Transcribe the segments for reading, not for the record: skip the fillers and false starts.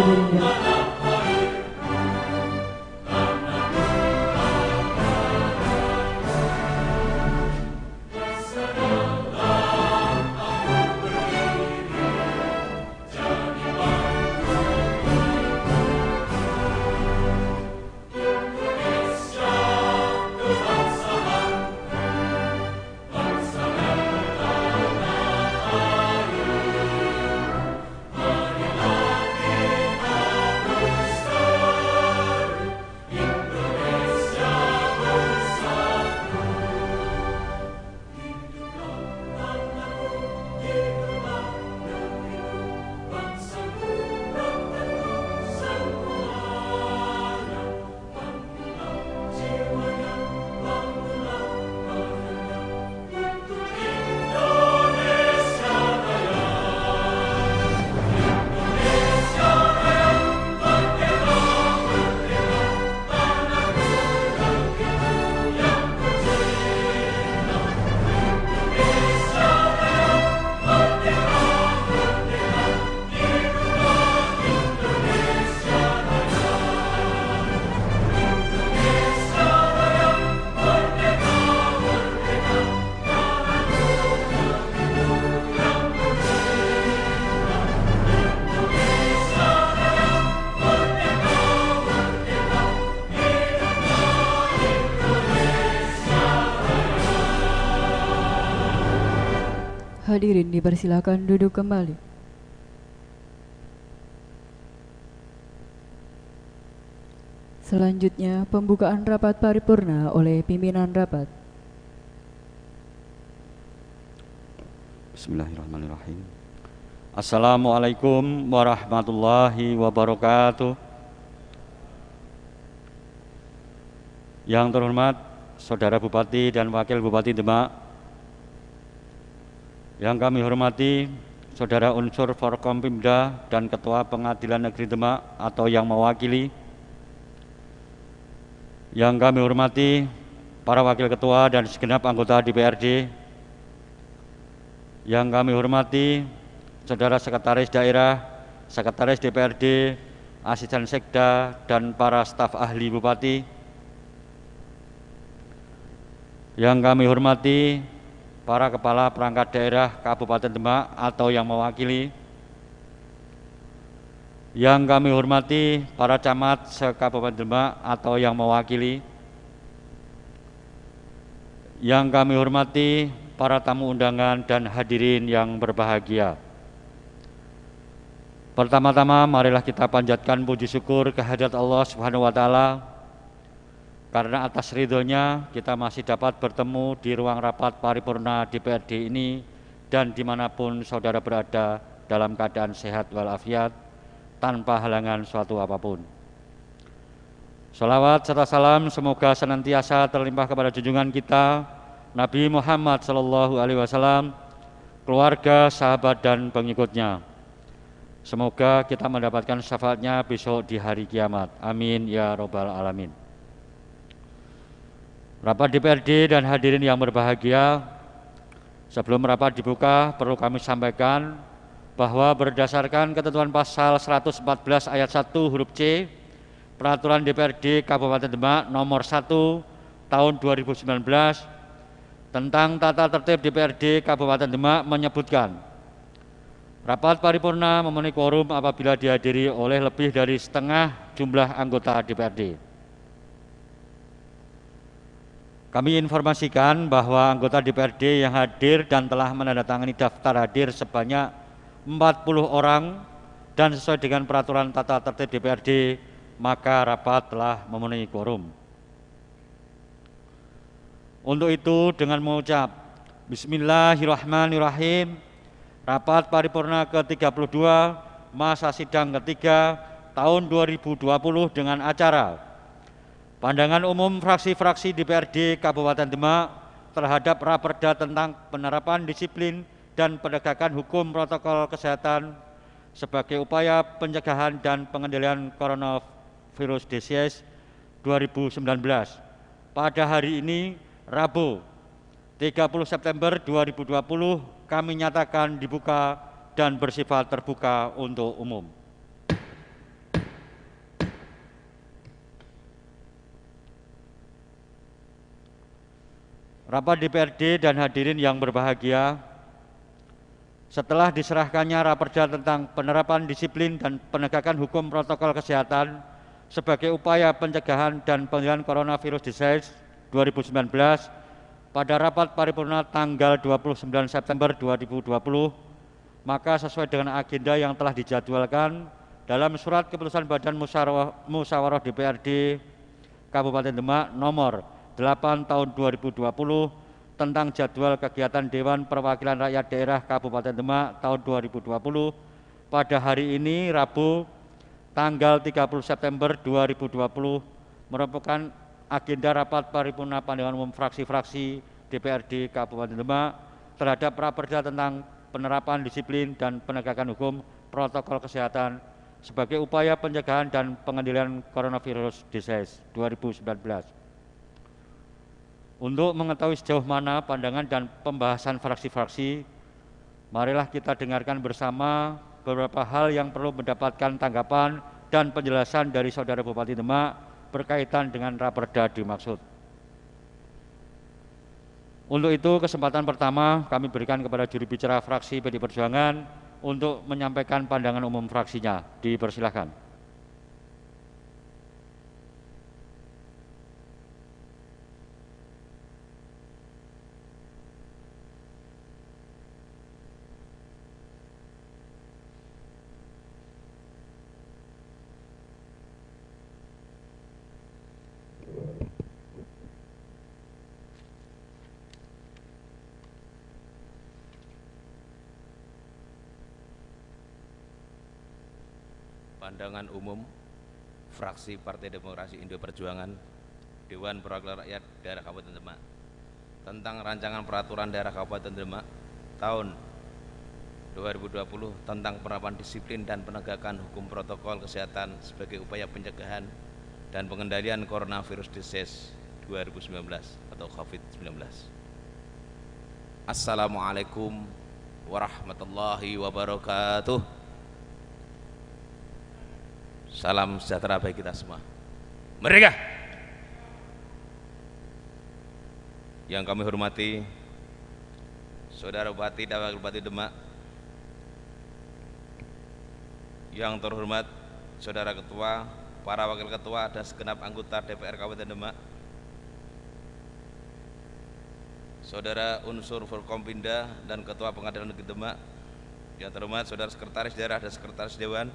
hadirin. Hadirin dipersilakan duduk kembali. Selanjutnya pembukaan rapat paripurna oleh pimpinan rapat. Bismillahirrahmanirrahim. Assalamualaikum warahmatullahi wabarakatuh. Yang terhormat Saudara Bupati dan Wakil Bupati Demak, yang kami hormati Saudara unsur Forkompimda dan Ketua Pengadilan Negeri Demak atau yang mewakili, yang kami hormati para Wakil Ketua dan segenap anggota DPRD, yang kami hormati Saudara Sekretaris Daerah, Sekretaris DPRD, Asisten Sekda, dan para staf ahli Bupati, yang kami hormati para Kepala Perangkat Daerah Kabupaten Demak atau yang mewakili, yang kami hormati para camat se-Kabupaten Demak atau yang mewakili, yang kami hormati para tamu undangan dan hadirin yang berbahagia. Pertama-tama marilah kita panjatkan puji syukur kehadirat Allah Subhanahu wa Ta'ala, karena atas ridhonya kita masih dapat bertemu di ruang rapat paripurna DPRD ini dan dimanapun saudara berada dalam keadaan sehat walafiat tanpa halangan suatu apapun. Salawat serta salam semoga senantiasa terlimpah kepada junjungan kita Nabi Muhammad SAW, keluarga, sahabat, dan pengikutnya. Semoga kita mendapatkan syafaatnya besok di hari kiamat. Amin ya robbal alamin. Rapat DPRD dan hadirin yang berbahagia, sebelum rapat dibuka perlu kami sampaikan bahwa berdasarkan ketentuan pasal 114 ayat 1 huruf C Peraturan DPRD Kabupaten Demak nomor 1 tahun 2019 tentang tata tertib DPRD Kabupaten Demak menyebutkan rapat paripurna memenuhi quorum apabila dihadiri oleh lebih dari setengah jumlah anggota DPRD. Kami informasikan bahwa anggota DPRD yang hadir dan telah menandatangani daftar hadir sebanyak 40 orang dan sesuai dengan peraturan tata tertib DPRD, maka rapat telah memenuhi quorum. Untuk itu dengan mengucap Bismillahirrahmanirrahim, rapat paripurna ke-32 masa sidang ketiga tahun 2020 dengan acara Pandangan Umum Fraksi-Fraksi DPRD Kabupaten Demak terhadap Raperda tentang penerapan disiplin dan penegakan hukum protokol kesehatan sebagai upaya pencegahan dan pengendalian coronavirus disease 2019 pada hari ini Rabu 30 September 2020 kami nyatakan dibuka dan bersifat terbuka untuk umum. Rapat DPRD dan hadirin yang berbahagia, setelah diserahkannya Raperda tentang penerapan disiplin dan penegakan hukum protokol kesehatan sebagai upaya pencegahan dan pengendalian coronavirus disease 2019 pada rapat paripurna tanggal 29 September 2020, maka sesuai dengan agenda yang telah dijadwalkan dalam surat keputusan Badan Musyawarah DPRD Kabupaten Demak nomor 8 tahun 2020 tentang jadwal kegiatan Dewan Perwakilan Rakyat Daerah Kabupaten Demak tahun 2020 pada hari ini Rabu tanggal 30 September 2020 merupakan agenda rapat paripurna pandangan umum fraksi-fraksi DPRD Kabupaten Demak terhadap Raperda tentang penerapan disiplin dan penegakan hukum protokol kesehatan sebagai upaya pencegahan dan pengendalian coronavirus disease 2019. Untuk mengetahui sejauh mana pandangan dan pembahasan fraksi-fraksi, marilah kita dengarkan bersama beberapa hal yang perlu mendapatkan tanggapan dan penjelasan dari Saudara Bupati Demak berkaitan dengan Raperda dimaksud. Untuk itu, kesempatan pertama kami berikan kepada juru bicara fraksi PD Perjuangan untuk menyampaikan pandangan umum fraksinya. Dipersilakan. Pandangan umum fraksi Partai Demokrasi Indo Perjuangan Dewan Perwakilan Rakyat Daerah Kabupaten Demak tentang rancangan peraturan daerah Kabupaten Demak tahun 2020 tentang penerapan disiplin dan penegakan hukum protokol kesehatan sebagai upaya pencegahan dan pengendalian coronavirus disease 2019 atau COVID-19. Assalamualaikum warahmatullahi wabarakatuh. Salam sejahtera bagi kita semua. Merdeka! Yang kami hormati Saudara Bupati dan Wakil Bupati Demak, yang terhormat Saudara Ketua, para Wakil Ketua dan segenap anggota DPR Kabupaten Demak, Saudara unsur Forkompinda dan Ketua Pengadilan Negeri Demak, yang terhormat Saudara Sekretaris Daerah dan Sekretaris Dewan,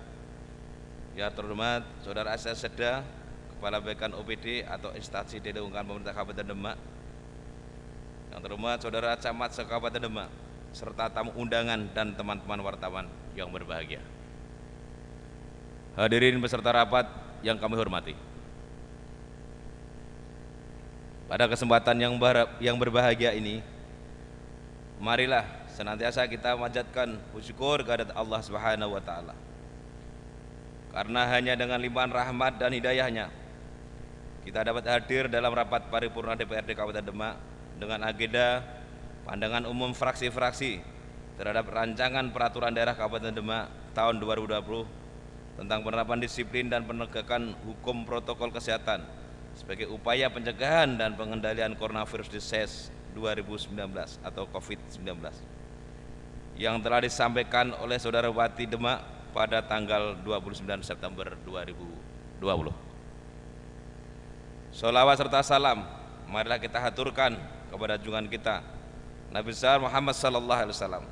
yang terhormat Saudara Asas Seda, Kepala Baikan OPD atau instansi di lingkungan pemerintah Kabupaten Demak, yang terhormat Saudara Camat se-Kabupaten Demak, serta tamu undangan dan teman-teman wartawan yang berbahagia. Hadirin beserta rapat yang kami hormati. Pada kesempatan yang berbahagia ini, marilah senantiasa kita manjatkan syukur kehadirat Allah Subhanahu wa taala. Karena hanya dengan limpahan rahmat dan hidayahnya kita dapat hadir dalam rapat paripurna DPRD Kabupaten Demak dengan agenda pandangan umum fraksi-fraksi terhadap rancangan peraturan daerah Kabupaten Demak tahun 2020 tentang penerapan disiplin dan penegakan hukum protokol kesehatan sebagai upaya pencegahan dan pengendalian coronavirus disease 2019 atau COVID-19 yang telah disampaikan oleh Saudara Bupati Demak pada tanggal 29 September 2020. Sholawat serta salam marilah kita haturkan kepada junjungan kita Nabi besar Muhammad sallallahu alaihi wasallam,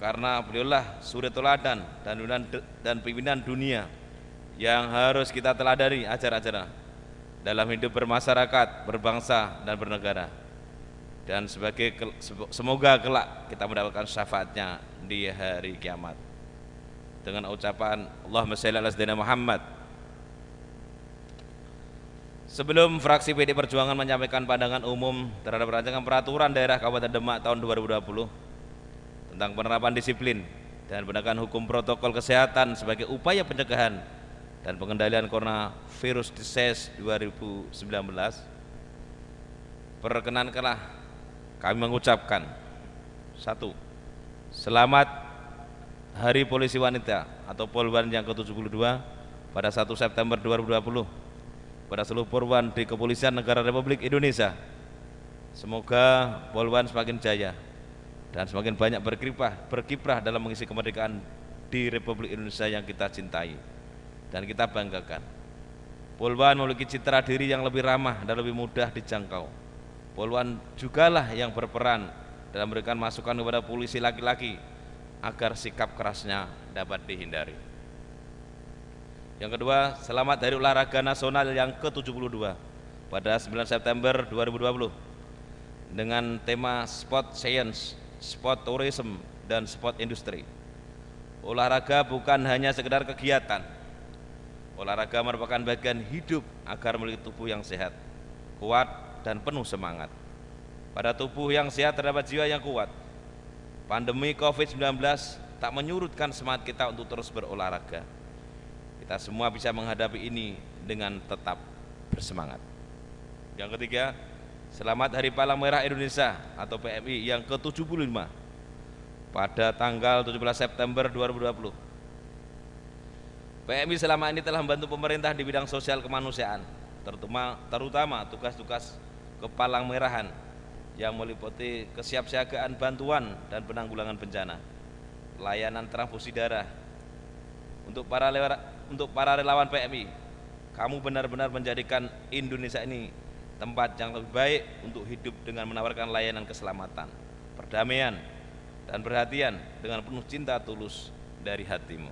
karena beliaulah suri teladan dan pimpinan dunia yang harus kita teladani ajar-ajarnya dalam hidup bermasyarakat, berbangsa dan bernegara, dan semoga kelak kita mendapatkan syafaatnya di hari kiamat dengan ucapan Allahumma shalli ala sayyidina Muhammad. Sebelum fraksi PD Perjuangan menyampaikan pandangan umum terhadap rancangan peraturan daerah Kabupaten Demak tahun 2020 tentang penerapan disiplin dan penegakan hukum protokol kesehatan sebagai upaya pencegahan dan pengendalian coronavirus disease 2019, perkenankanlah kami mengucapkan: 1. Selamat Hari Polisi Wanita atau Polwan yang ke-72 pada 1 September 2020 pada seluruh polwan di Kepolisian Negara Republik Indonesia Semoga Poluan semakin jaya dan semakin banyak berkiprah dalam mengisi kemerdekaan di Republik Indonesia yang kita cintai dan kita banggakan. Poluan memiliki citra diri yang lebih ramah dan lebih mudah dijangkau. Poluan jugalah yang berperan dalam memberikan masukan kepada polisi laki-laki agar sikap kerasnya dapat dihindari. Yang kedua, selamat Hari Olahraga Nasional yang ke-72 pada 9 September 2020 dengan tema Sport Science, Sport Tourism, dan Sport Industry. Olahraga bukan hanya sekedar kegiatan. Olahraga merupakan bagian hidup agar memiliki tubuh yang sehat, kuat, dan penuh semangat. Pada tubuh yang sehat terdapat jiwa yang kuat. Pandemi COVID-19 tak menyurutkan semangat kita untuk terus berolahraga. Kita semua bisa menghadapi ini dengan tetap bersemangat. Yang ketiga, selamat Hari Palang Merah Indonesia atau PMI yang ke-75 pada tanggal 17 September 2020. PMI selama ini telah membantu pemerintah di bidang sosial kemanusiaan, terutama tugas-tugas kepalang merahan yang meliputi kesiapsiagaan bantuan dan penanggulangan bencana, layanan transfusi darah. Untuk para relawan PMI, kamu benar-benar menjadikan Indonesia ini tempat yang lebih baik untuk hidup dengan menawarkan layanan keselamatan, perdamaian, dan perhatian dengan penuh cinta tulus dari hatimu.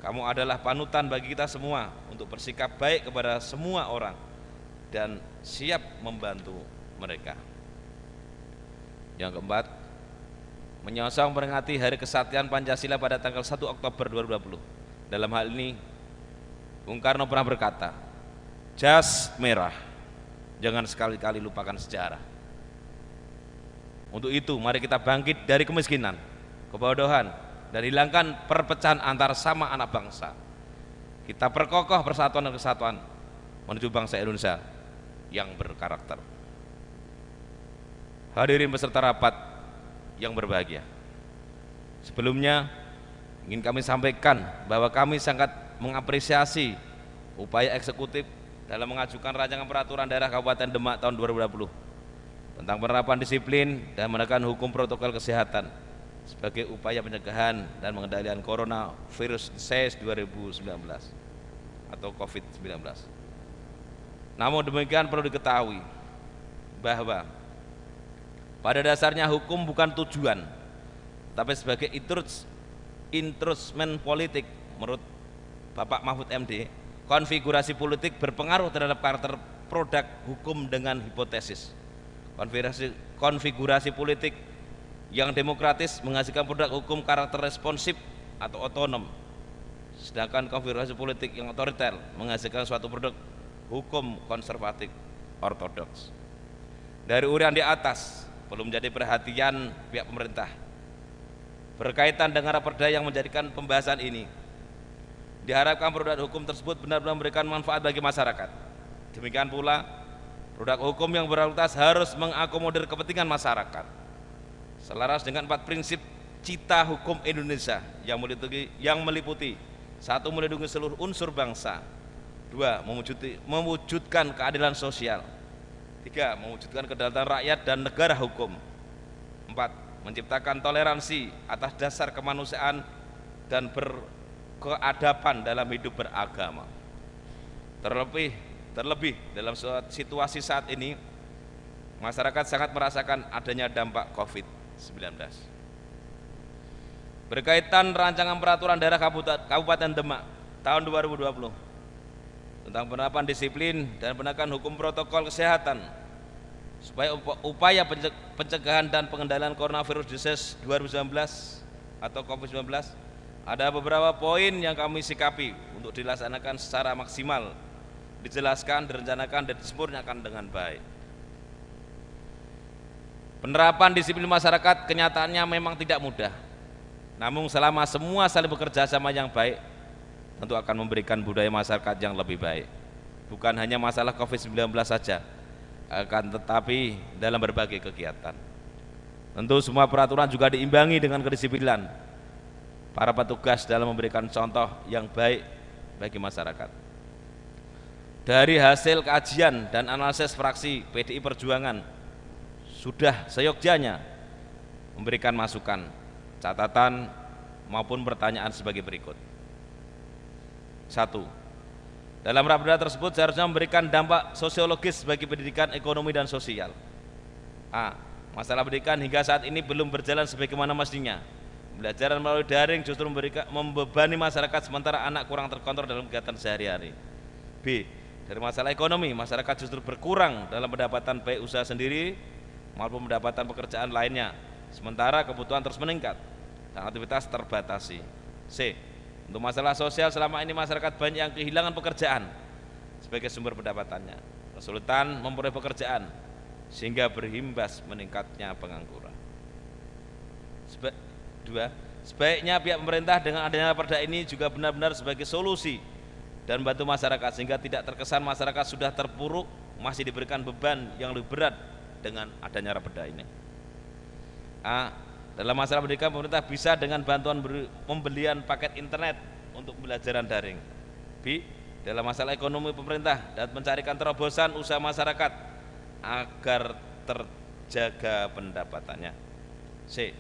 Kamu adalah panutan bagi kita semua untuk bersikap baik kepada semua orang dan siap membantu mereka. Yang keempat, menyongsong memperingati Hari Kesaktian Pancasila pada tanggal 1 Oktober 2020. Dalam hal ini, Bung Karno pernah berkata, jas merah, jangan sekali-kali lupakan sejarah. Untuk itu, mari kita bangkit dari kemiskinan, kebodohan, dan hilangkan perpecahan antar sama anak bangsa. Kita perkokoh persatuan dan kesatuan menuju bangsa Indonesia yang berkarakter. Hadirin peserta rapat yang berbahagia, sebelumnya ingin kami sampaikan bahwa kami sangat mengapresiasi upaya eksekutif dalam mengajukan rancangan peraturan daerah Kabupaten Demak tahun 2020 tentang penerapan disiplin dan menegakkan hukum protokol kesehatan sebagai upaya pencegahan dan pengendalian coronavirus disease 2019 atau COVID-19. Namun demikian perlu diketahui bahwa pada dasarnya hukum bukan tujuan, tapi sebagai instrumen politik. Menurut Bapak Mahfud MD, konfigurasi politik berpengaruh terhadap karakter produk hukum dengan hipotesis. Konfigurasi politik yang demokratis menghasilkan produk hukum karakter responsif atau otonom, sedangkan konfigurasi politik yang otoriter menghasilkan suatu produk hukum konservatif ortodoks. Dari uraian di atas belum menjadi perhatian pihak pemerintah berkaitan dengan raperda yang menjadikan pembahasan ini. Diharapkan produk hukum tersebut benar-benar memberikan manfaat bagi masyarakat. Demikian pula produk hukum yang berkualitas harus mengakomodir kepentingan masyarakat selaras dengan 4 prinsip cita hukum Indonesia yang meliputi 1. Melindungi seluruh unsur bangsa, 2. Mewujudkan keadilan sosial, 3. Mewujudkan kedaulatan rakyat dan negara hukum, 4. Menciptakan toleransi atas dasar kemanusiaan dan berkeadaban dalam hidup beragama. Terlebih dalam situasi saat ini, masyarakat sangat merasakan adanya dampak COVID-19. Berkaitan rancangan peraturan daerah Kabupaten Demak tahun 2020 tentang penerapan disiplin dan penegakan hukum protokol kesehatan supaya upaya pencegahan dan pengendalian coronavirus disease 2019 atau COVID-19, ada beberapa poin yang kami sikapi untuk dilaksanakan secara maksimal, dijelaskan, direncanakan, dan disempurnakan dengan baik. Penerapan disiplin masyarakat kenyataannya memang tidak mudah, namun selama semua saling bekerja sama yang baik, tentu akan memberikan budaya masyarakat yang lebih baik. Bukan hanya masalah COVID-19 saja, akan tetapi dalam berbagai kegiatan. Tentu semua peraturan juga diimbangi dengan kedisiplinan para petugas dalam memberikan contoh yang baik bagi masyarakat. Dari hasil kajian dan analisis fraksi PDI Perjuangan sudah seyogyanya memberikan masukan, catatan maupun pertanyaan sebagai berikut. 1. Dalam raperda tersebut seharusnya memberikan dampak sosiologis bagi pendidikan, ekonomi, dan sosial. A. Masalah pendidikan hingga saat ini belum berjalan sebagaimana mestinya. Pembelajaran melalui daring justru membebani masyarakat sementara anak kurang terkontrol dalam kegiatan sehari-hari. B. Dari masalah ekonomi, masyarakat justru berkurang dalam pendapatan baik usaha sendiri maupun pendapatan pekerjaan lainnya, sementara kebutuhan terus meningkat dan aktivitas terbatasi. C. Untuk masalah sosial, selama ini masyarakat banyak yang kehilangan pekerjaan sebagai sumber pendapatannya, kesulitan memperoleh pekerjaan sehingga berimbas meningkatnya pengangguran. 2. Sebaiknya pihak pemerintah dengan adanya perda ini juga benar-benar sebagai solusi dan bantu masyarakat sehingga tidak terkesan masyarakat sudah terpuruk masih diberikan beban yang lebih berat dengan adanya perda ini. A. Dalam masalah pendidikan, pemerintah bisa dengan bantuan pembelian paket internet untuk pembelajaran daring. B. Dalam masalah ekonomi, pemerintah dapat mencarikan terobosan usaha masyarakat agar terjaga pendapatannya. C.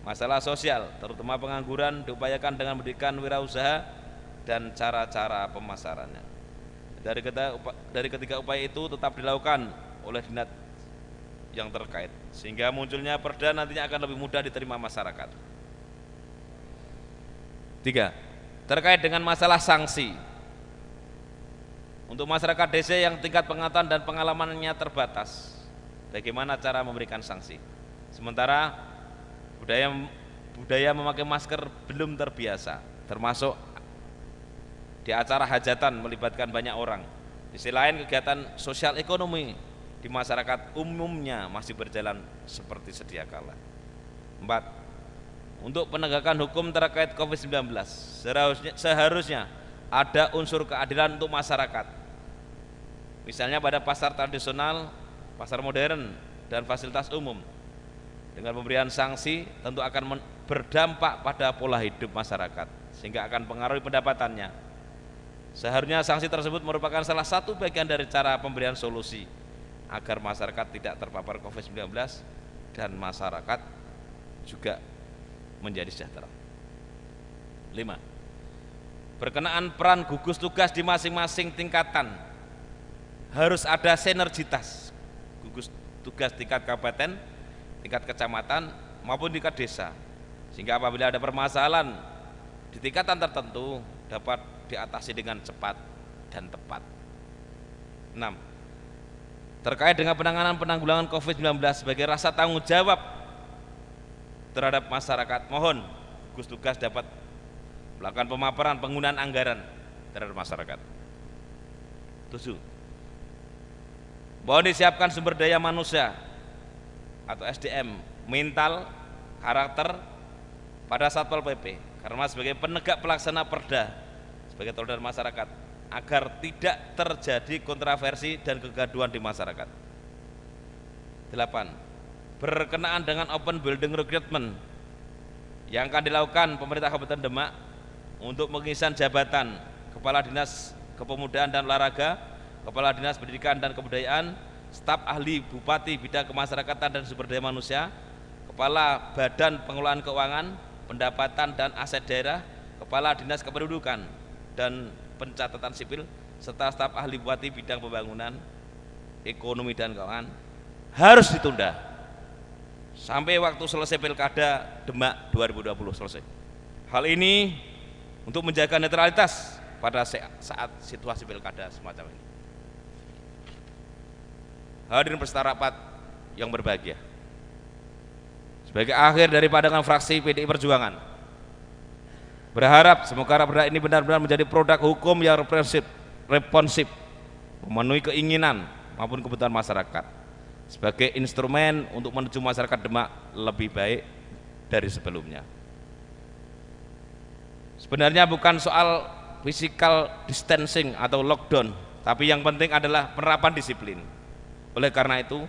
Masalah sosial, terutama pengangguran, diupayakan dengan mendirikan wirausaha dan cara-cara pemasarannya. Dari ketiga upaya itu tetap dilakukan oleh dinas yang terkait sehingga munculnya perda nantinya akan lebih mudah diterima masyarakat. 3. Terkait dengan masalah sanksi untuk masyarakat desa yang tingkat pengetahuan dan pengalamannya terbatas, bagaimana cara memberikan sanksi sementara budaya memakai masker belum terbiasa, termasuk di acara hajatan melibatkan banyak orang. Di sisi lain kegiatan sosial ekonomi di masyarakat umumnya masih berjalan seperti sedia kala. 4. Untuk penegakan hukum terkait COVID-19 seharusnya ada unsur keadilan untuk masyarakat. Misalnya pada pasar tradisional, pasar modern, dan fasilitas umum. Dengan pemberian sanksi tentu akan berdampak pada pola hidup masyarakat sehingga akan mempengaruhi pendapatannya. Seharusnya sanksi tersebut merupakan salah satu bagian dari cara pemberian solusi agar masyarakat tidak terpapar COVID-19 dan masyarakat juga menjadi sejahtera. 5. Berkenaan peran gugus tugas di masing-masing tingkatan, harus ada sinergitas gugus tugas tingkat kabupaten, tingkat kecamatan maupun tingkat desa, sehingga apabila ada permasalahan di tingkatan tertentu dapat diatasi dengan cepat dan tepat. 6. Terkait dengan penanggulangan COVID-19 sebagai rasa tanggung jawab terhadap masyarakat, mohon gugus tugas dapat melakukan pemaparan penggunaan anggaran terhadap masyarakat. 7. Mohon disiapkan sumber daya manusia atau SDM, mental, karakter pada Satpol PP karena sebagai penegak pelaksana perda sebagai teladan masyarakat agar tidak terjadi kontroversi dan kegaduhan di masyarakat. 8. Berkenaan dengan open building recruitment yang akan dilakukan pemerintah Kabupaten Demak untuk pengisian jabatan Kepala Dinas Kepemudaan dan Olahraga, Kepala Dinas Pendidikan dan Kebudayaan, staf ahli Bupati bidang kemasyarakatan dan sumber daya manusia, Kepala Badan Pengelolaan Keuangan, Pendapatan dan Aset Daerah, Kepala Dinas Kependudukan dan Pencatatan Sipil, serta staf ahli Bupati bidang pembangunan, ekonomi dan keuangan harus ditunda sampai waktu selesai Pilkada Demak 2020 selesai. Hal ini untuk menjaga netralitas pada saat situasi Pilkada semacam ini. Hadirin peserta rapat yang berbahagia, sebagai akhir dari pandangan fraksi PDI Perjuangan, berharap semoga perda ini benar-benar menjadi produk hukum yang responsif, memenuhi keinginan maupun kebutuhan masyarakat sebagai instrumen untuk menuju masyarakat Demak lebih baik dari sebelumnya. Sebenarnya bukan soal physical distancing atau lockdown, tapi yang penting adalah penerapan disiplin. Oleh karena itu,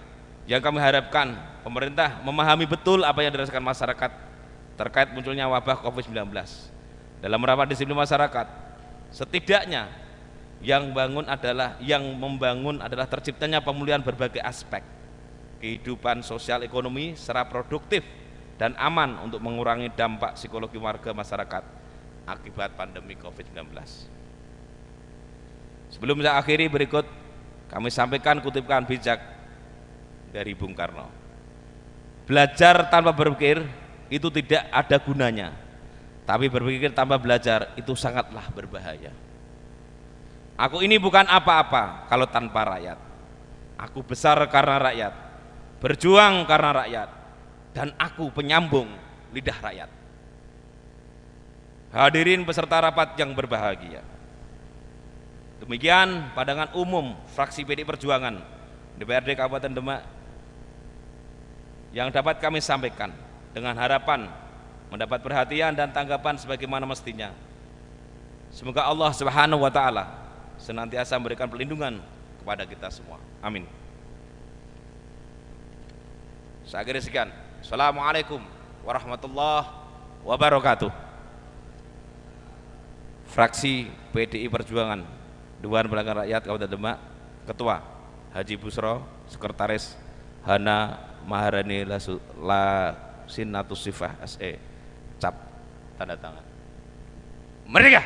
yang kami harapkan pemerintah memahami betul apa yang dirasakan masyarakat terkait munculnya wabah COVID-19. Dalam merawat disiplin masyarakat, setidaknya yang membangun adalah terciptanya pemulihan berbagai aspek, kehidupan sosial ekonomi secara produktif dan aman untuk mengurangi dampak psikologi warga masyarakat akibat pandemi COVID-19. Sebelum saya akhiri, berikut kami sampaikan kutipan bijak dari Bung Karno. Belajar tanpa berpikir itu tidak ada gunanya, tapi berpikir tanpa belajar itu sangatlah berbahaya. Aku ini bukan apa-apa kalau tanpa rakyat. Aku besar karena rakyat, berjuang karena rakyat, dan aku penyambung lidah rakyat. Hadirin peserta rapat yang berbahagia, demikian pandangan umum fraksi PDI Perjuangan DPRD Kabupaten Demak yang dapat kami sampaikan, dengan harapan mendapat perhatian dan tanggapan sebagaimana mestinya. Semoga Allah Subhanahu wa taala senantiasa memberikan perlindungan kepada kita semua. Amin. Saya akhiri sekian. Assalamualaikum warahmatullahi wabarakatuh. Fraksi PDI Perjuangan Dewan Perwakilan Rakyat Kabupaten Demak, Ketua Haji Busro, Sekretaris Hana Maharani Lasinatus Sifah SE, cap tanda tangan. Merdeka!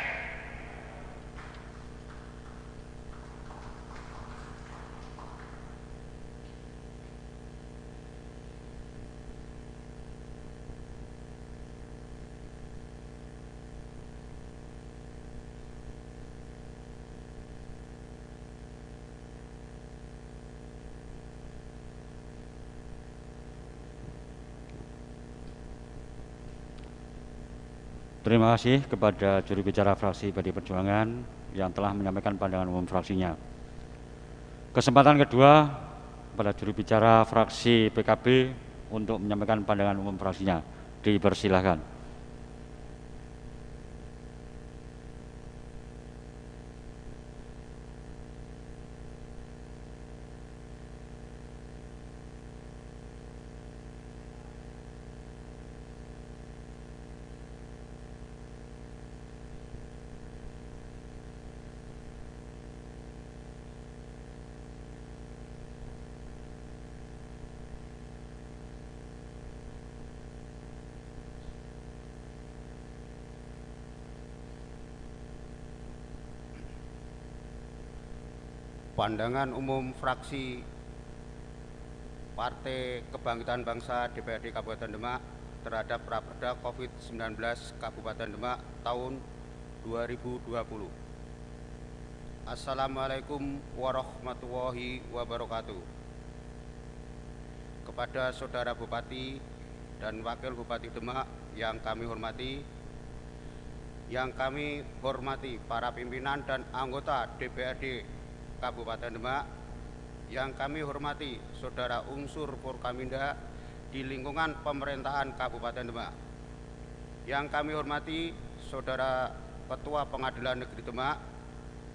Terima kasih kepada juru bicara fraksi PDI Perjuangan yang telah menyampaikan pandangan umum fraksinya. Kesempatan kedua pada juru bicara fraksi PKB untuk menyampaikan pandangan umum fraksinya. Dipersilahkan. Pandangan umum fraksi Partai Kebangkitan Bangsa DPRD Kabupaten Demak terhadap Raperda COVID-19 Kabupaten Demak tahun 2020. Assalamualaikum warahmatullahi wabarakatuh. Kepada Saudara Bupati dan Wakil Bupati Demak yang kami hormati, para pimpinan dan anggota DPRD Kabupaten Demak, yang kami hormati saudara unsur Forkaminda di lingkungan pemerintahan Kabupaten Demak, yang kami hormati saudara Ketua Pengadilan Negeri Demak,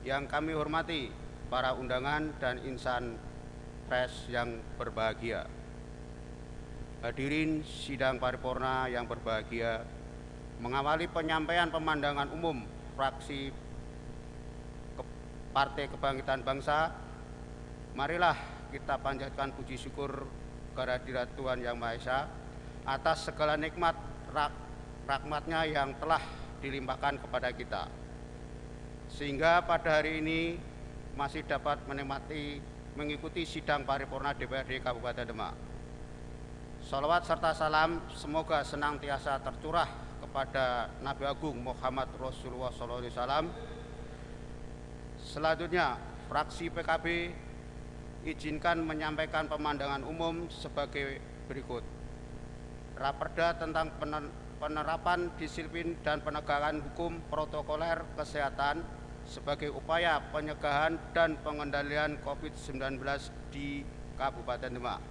yang kami hormati para undangan dan insan pers yang berbahagia. Hadirin sidang paripurna yang berbahagia, mengawali penyampaian pemandangan umum fraksi Partai Kebangkitan Bangsa, marilah kita panjatkan puji syukur kehadirat Tuhan Yang Maha Esa atas segala nikmat rahmat-Nya yang telah dilimpahkan kepada kita, sehingga pada hari ini masih dapat mengikuti sidang paripurna DPRD Kabupaten Demak. Salawat serta salam semoga senantiasa tercurah kepada Nabi Agung Muhammad Rasulullah SAW. Selanjutnya, fraksi PKB izinkan menyampaikan pemandangan umum sebagai berikut. Raperda tentang penerapan disiplin dan penegakan hukum protokoler kesehatan sebagai upaya pencegahan dan pengendalian COVID-19 di Kabupaten Demak.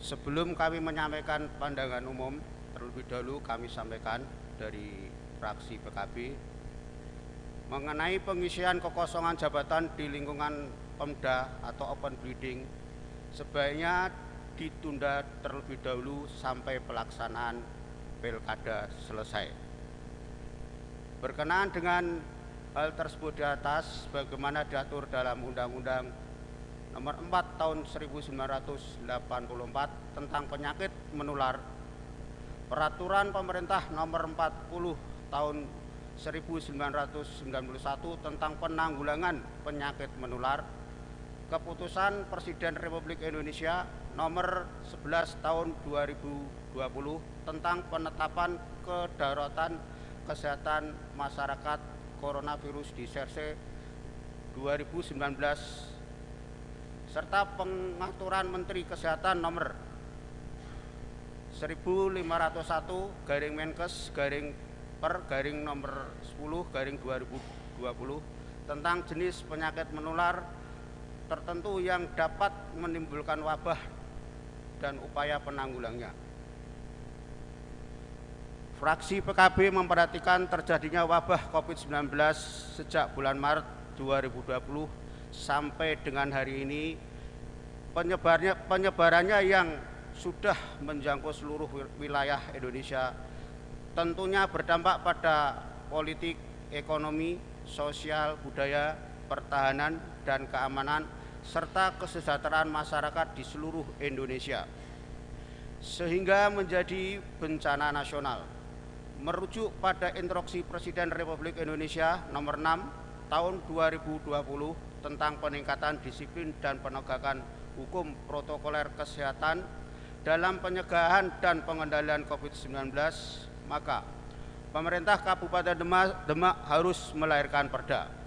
Sebelum kami menyampaikan pandangan umum, terlebih dahulu kami sampaikan dari fraksi PKB mengenai pengisian kekosongan jabatan di lingkungan Pemda atau open bidding sebaiknya ditunda terlebih dahulu sampai pelaksanaan pilkada selesai. Berkenaan dengan hal tersebut di atas, bagaimana diatur dalam Undang-Undang Nomor 4 Tahun 1984 tentang penyakit menular, Peraturan Pemerintah Nomor 40 Tahun 1991 tentang penanggulangan penyakit menular, Keputusan Presiden Republik Indonesia Nomor 11 Tahun 2020 tentang penetapan kedaruratan kesehatan masyarakat coronavirus di SARS 2019 serta pengaturan Menteri Kesehatan Nomor 1501 Menkes Nomor 10 2020 tentang jenis penyakit menular tertentu yang dapat menimbulkan wabah dan upaya penanggulangannya. Fraksi PKB memperhatikan terjadinya wabah COVID-19 sejak bulan Maret 2020 sampai dengan hari ini. Penyebarannya yang sudah menjangkau seluruh wilayah Indonesia tentunya berdampak pada politik, ekonomi, sosial, budaya, pertahanan, dan keamanan, serta kesejahteraan masyarakat di seluruh Indonesia, sehingga menjadi bencana nasional. Merujuk pada Instruksi Presiden Republik Indonesia Nomor 6 Tahun 2020 tentang peningkatan disiplin dan penegakan hukum protokoler kesehatan dalam pencegahan dan pengendalian COVID-19, maka pemerintah Kabupaten Demak harus melahirkan perda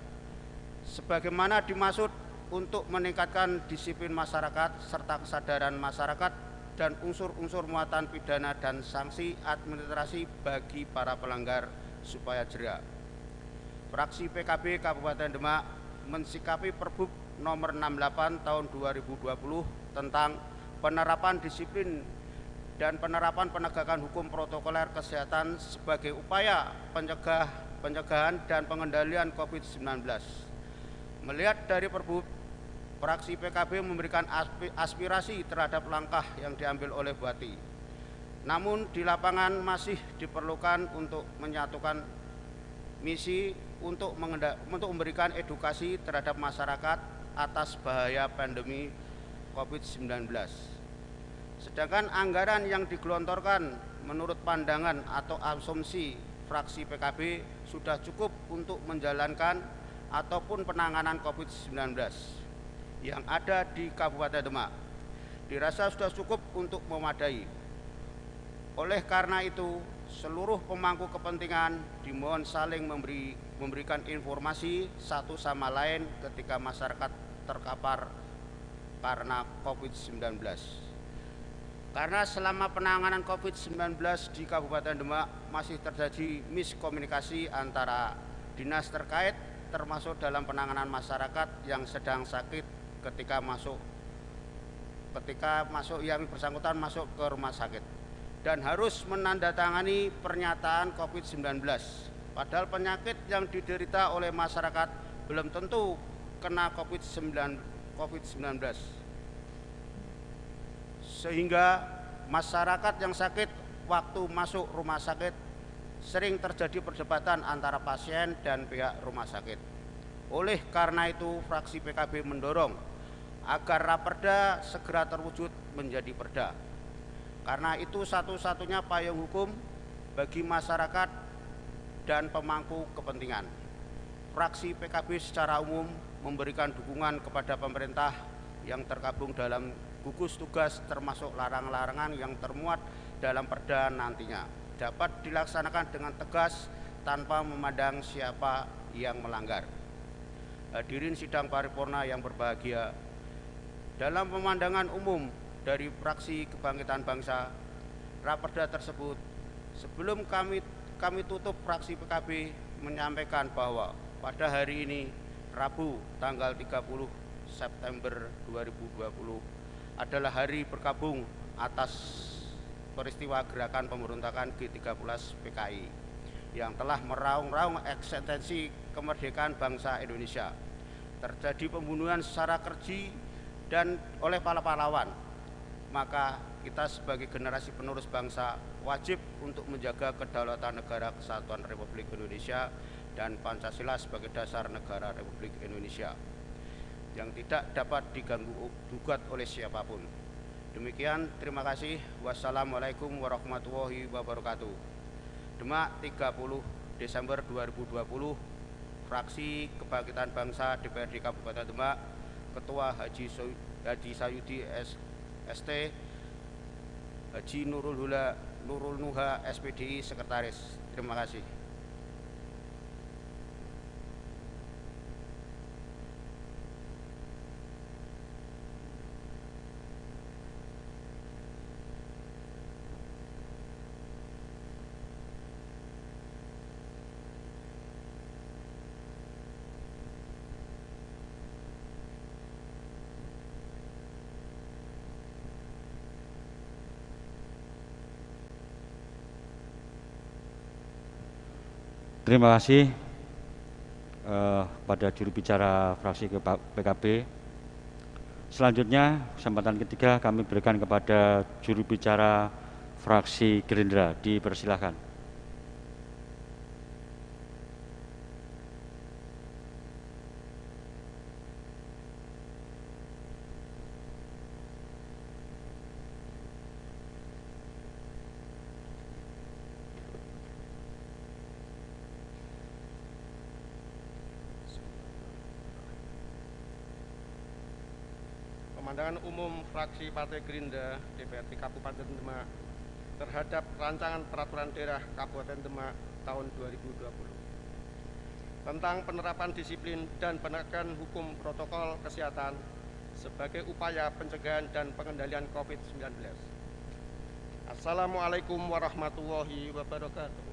sebagaimana dimaksud untuk meningkatkan disiplin masyarakat serta kesadaran masyarakat dan unsur-unsur muatan pidana dan sanksi administrasi bagi para pelanggar supaya jera. Fraksi PKB Kabupaten Demak mensikapi Perbup Nomor 68 Tahun 2020 tentang penerapan disiplin dan penerapan penegakan hukum protokoler kesehatan sebagai upaya pencegahan dan pengendalian COVID-19. Melihat dari Perbup, fraksi PKB memberikan aspirasi terhadap langkah yang diambil oleh Bupati. Namun di lapangan masih diperlukan untuk menyatukan misi untuk memberikan edukasi terhadap masyarakat atas bahaya pandemi COVID-19. Sedangkan anggaran yang digelontorkan menurut pandangan atau asumsi fraksi PKB sudah cukup untuk menjalankan ataupun penanganan COVID-19 yang ada di Kabupaten Demak, dirasa sudah cukup untuk memadai. Oleh karena itu, seluruh pemangku kepentingan dimohon saling memberikan informasi satu sama lain ketika masyarakat terkapar karena COVID-19. Karena selama penanganan COVID-19 di Kabupaten Demak masih terjadi miskomunikasi antara dinas terkait, termasuk dalam penanganan masyarakat yang sedang sakit ketika yang bersangkutan masuk ke rumah sakit dan harus menandatangani pernyataan COVID-19. Padahal penyakit yang diderita oleh masyarakat belum tentu kena COVID-19. Sehingga masyarakat yang sakit waktu masuk rumah sakit sering terjadi perdebatan antara pasien dan pihak rumah sakit. Oleh karena itu, fraksi PKB mendorong agar Raperda segera terwujud menjadi perda. Karena itu satu-satunya payung hukum bagi masyarakat dan pemangku kepentingan. Fraksi PKB secara umum memberikan dukungan kepada pemerintah yang tergabung dalam gugus tugas, termasuk larangan-larangan yang termuat dalam perda nantinya dapat dilaksanakan dengan tegas tanpa memandang siapa yang melanggar. Hadirin sidang paripurna yang berbahagia, dalam pemandangan umum dari fraksi Kebangkitan Bangsa, Raperda tersebut, sebelum kami tutup, fraksi PKB menyampaikan bahwa pada hari ini, Rabu tanggal 30 September 2020 adalah hari berkabung atas peristiwa gerakan pemberontakan G13 PKI yang telah meraung-raung eksistensi kemerdekaan bangsa Indonesia. Terjadi pembunuhan secara keji dan oleh para pahlawan, maka kita sebagai generasi penerus bangsa wajib untuk menjaga kedaulatan negara kesatuan Republik Indonesia dan Pancasila sebagai dasar negara Republik Indonesia yang tidak dapat diganggu gugat oleh siapapun. Demikian, terima kasih. Wassalamualaikum warahmatullahi wabarakatuh. Demak, 30 Desember 2020, Fraksi Kebangkitan Bangsa DPRD Kabupaten Demak, Ketua Haji Sayudi ST, Haji Nurul Nuha SPDI Sekretaris. Terima kasih. Terima kasih pada juru bicara fraksi PKB. Selanjutnya, kesempatan ketiga kami berikan kepada juru bicara fraksi Gerindra. Dipersilahkan. Pandangan umum fraksi Partai Gerindra DPRD Kabupaten Demak terhadap rancangan peraturan daerah Kabupaten Demak tahun 2020 tentang penerapan disiplin dan penegakan hukum protokol kesehatan sebagai upaya pencegahan dan pengendalian COVID-19. Assalamualaikum warahmatullahi wabarakatuh.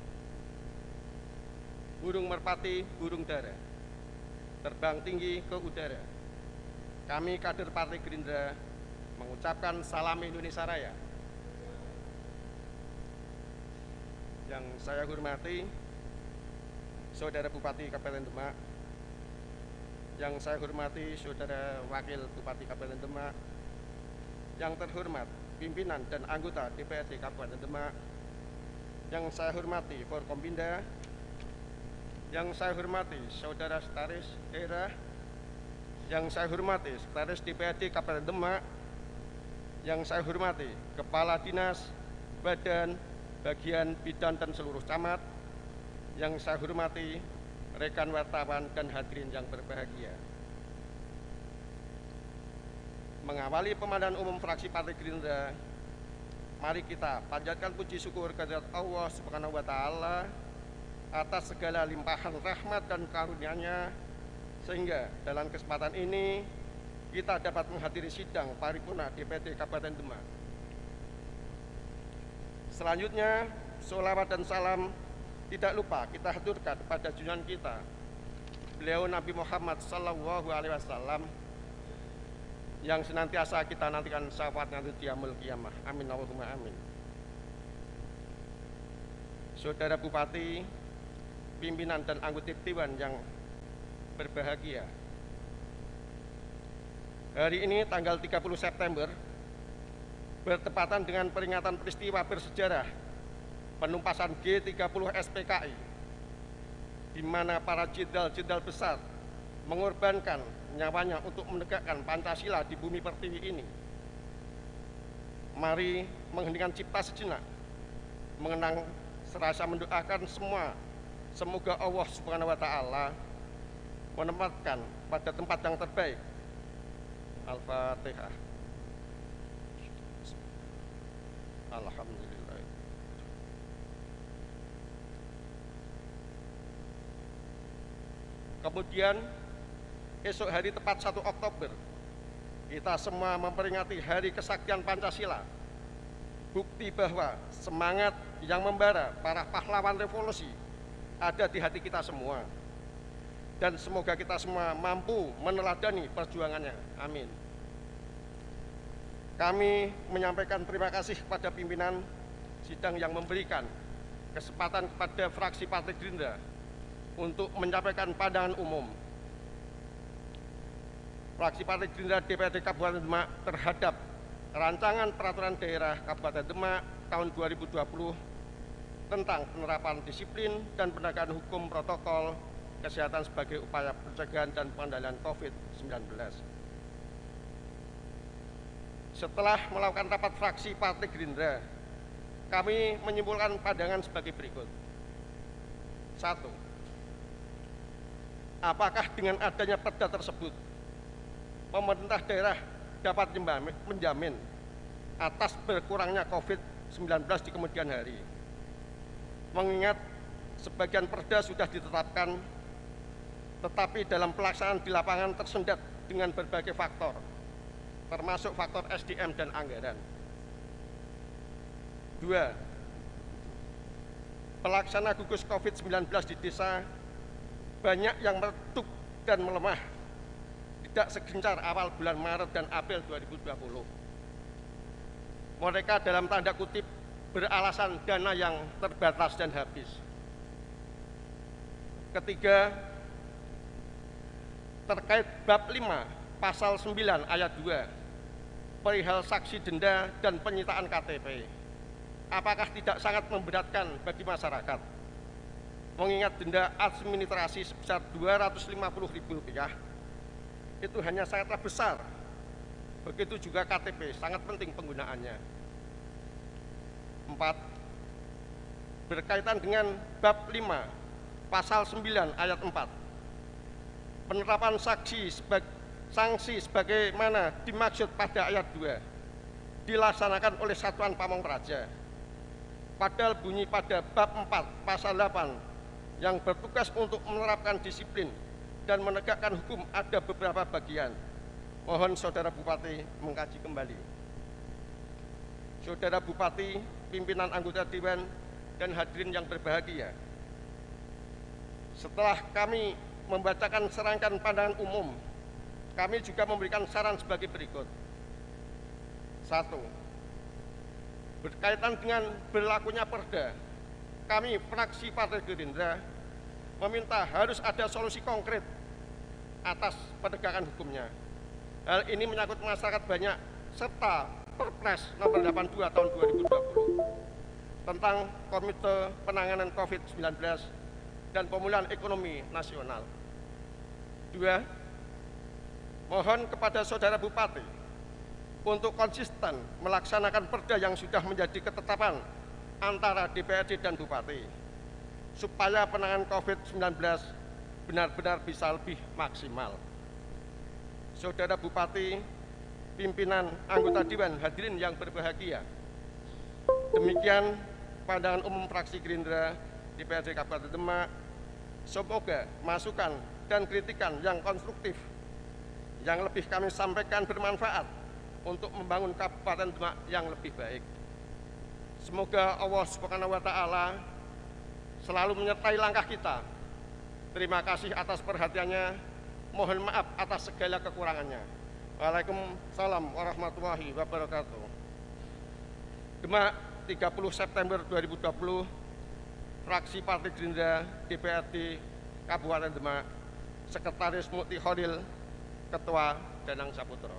Burung merpati, burung dara, terbang tinggi ke udara. Kami kader Partai Gerindra mengucapkan salam Indonesia Raya. Yang saya hormati Saudara Bupati Kabupaten Demak, yang saya hormati Saudara Wakil Bupati Kabupaten Demak, yang terhormat pimpinan dan anggota DPRD Kabupaten Demak, yang saya hormati Forkompinda, yang saya hormati Saudara Sekretaris Daerah, yang saya hormati Sekretaris DPRD Kabupaten Demak, yang saya hormati Kepala Dinas, Badan, Bagian, Bidan, dan seluruh camat, yang saya hormati rekan wartawan dan hadirin yang berbahagia. Mengawali pemandangan umum fraksi Partai Gerindra, mari kita panjatkan puji syukur kehadirat Allah Subhanahu wa Ta'ala atas segala limpahan rahmat dan karunia-Nya, sehingga dalam kesempatan ini kita dapat menghadiri sidang paripurna DPRD Kabupaten Demak. Selanjutnya, sholawat dan salam tidak lupa kita haturkan pada junjungan kita, beliau Nabi Muhammad SAW, yang senantiasa kita nantikan syafaatnya di yaumul qiyamah. Amin Allahumma amin. Saudara Bupati, pimpinan dan anggota Dewan yang berbahagia, hari ini tanggal 30 September bertepatan dengan peringatan peristiwa bersejarah penumpasan G30 SPKI, di mana para jenderal-jenderal besar mengorbankan nyawanya untuk menegakkan Pancasila di bumi pertiwi ini. Mari mengheningkan cipta sejenak, mengenang serasa mendoakan semua, semoga Allah Subhanahu wa Ta'ala menempatkan pada tempat yang terbaik. Al-Fatihah. Alhamdulillah. Kemudian esok hari tepat 1 Oktober kita semua memperingati Hari Kesaktian Pancasila. Bukti bahwa semangat yang membara para pahlawan revolusi ada di hati kita semua. Dan semoga kita semua mampu meneladani perjuangannya. Amin. Kami menyampaikan terima kasih kepada pimpinan sidang yang memberikan kesempatan kepada fraksi Partai Gerindra untuk menyampaikan pandangan umum. Fraksi Partai Gerindra DPRD Kabupaten Demak terhadap Rancangan Peraturan Daerah Kabupaten Demak tahun 2020 tentang penerapan disiplin dan penegakan hukum protokol kesehatan sebagai upaya pencegahan dan pengendalian COVID-19. Setelah melakukan rapat fraksi Partai Gerindra, kami menyimpulkan pandangan sebagai berikut. 1. Apakah dengan adanya perda tersebut, pemerintah daerah dapat menjamin atas berkurangnya COVID-19 di kemudian hari? Mengingat sebagian perda sudah ditetapkan, tetapi dalam pelaksanaan di lapangan tersendat dengan berbagai faktor, termasuk faktor SDM dan anggaran. 2. Pelaksana gugus COVID-19 di desa banyak yang meredup dan melemah, tidak segencar awal bulan Maret dan April 2020. Mereka dalam tanda kutip beralasan dana yang terbatas dan habis. Ketiga, terkait bab 5 pasal 9 ayat 2 perihal saksi denda dan penyitaan KTP, apakah tidak sangat memberatkan bagi masyarakat? Mengingat denda administrasi sebesar Rp250.000 itu hanya sangatlah besar. Begitu juga KTP, sangat penting penggunaannya. 4. Berkaitan dengan bab 5 pasal 9 ayat 4, penerapan sanksi sebagaimana dimaksud pada ayat 2 dilaksanakan oleh Satuan Pamong Praja. Padahal bunyi pada bab 4 pasal 8 yang bertugas untuk menerapkan disiplin dan menegakkan hukum ada beberapa bagian. Mohon Saudara Bupati mengkaji kembali. Saudara Bupati, pimpinan anggota Dewan, dan hadirin yang berbahagia, setelah kami membacakan serangkaian pandangan umum, kami juga memberikan saran sebagai berikut. 1. Berkaitan dengan berlakunya perda, kami fraksi Partai Gerindra meminta harus ada solusi konkret atas penegakan hukumnya. Hal ini menyangkut masyarakat banyak serta Perpres nomor 82 tahun 2020 tentang Komite Penanganan COVID-19 dan Pemulihan Ekonomi Nasional. 2. Mohon kepada Saudara Bupati untuk konsisten melaksanakan perda yang sudah menjadi ketetapan antara DPRD dan Bupati, supaya penanganan COVID-19 benar-benar bisa lebih maksimal. Saudara Bupati, pimpinan anggota Dewan, hadirin yang berbahagia, demikian pandangan umum fraksi Gerindra DPRD Kabupaten Demak. Semoga masukan dan kritikan yang konstruktif yang lebih kami sampaikan bermanfaat untuk membangun Kabupaten Demak yang lebih baik. Semoga Allah Subhanahu wa Ta'ala selalu menyertai langkah kita. Terima kasih atas perhatiannya. Mohon maaf atas segala kekurangannya. Waalaikumsalam warahmatullahi wabarakatuh. Demak, 30 September 2020, fraksi Partai Gerindra DPRD Kabupaten Demak, Sekretaris Mukti Khalil, Ketua Danang Saputro.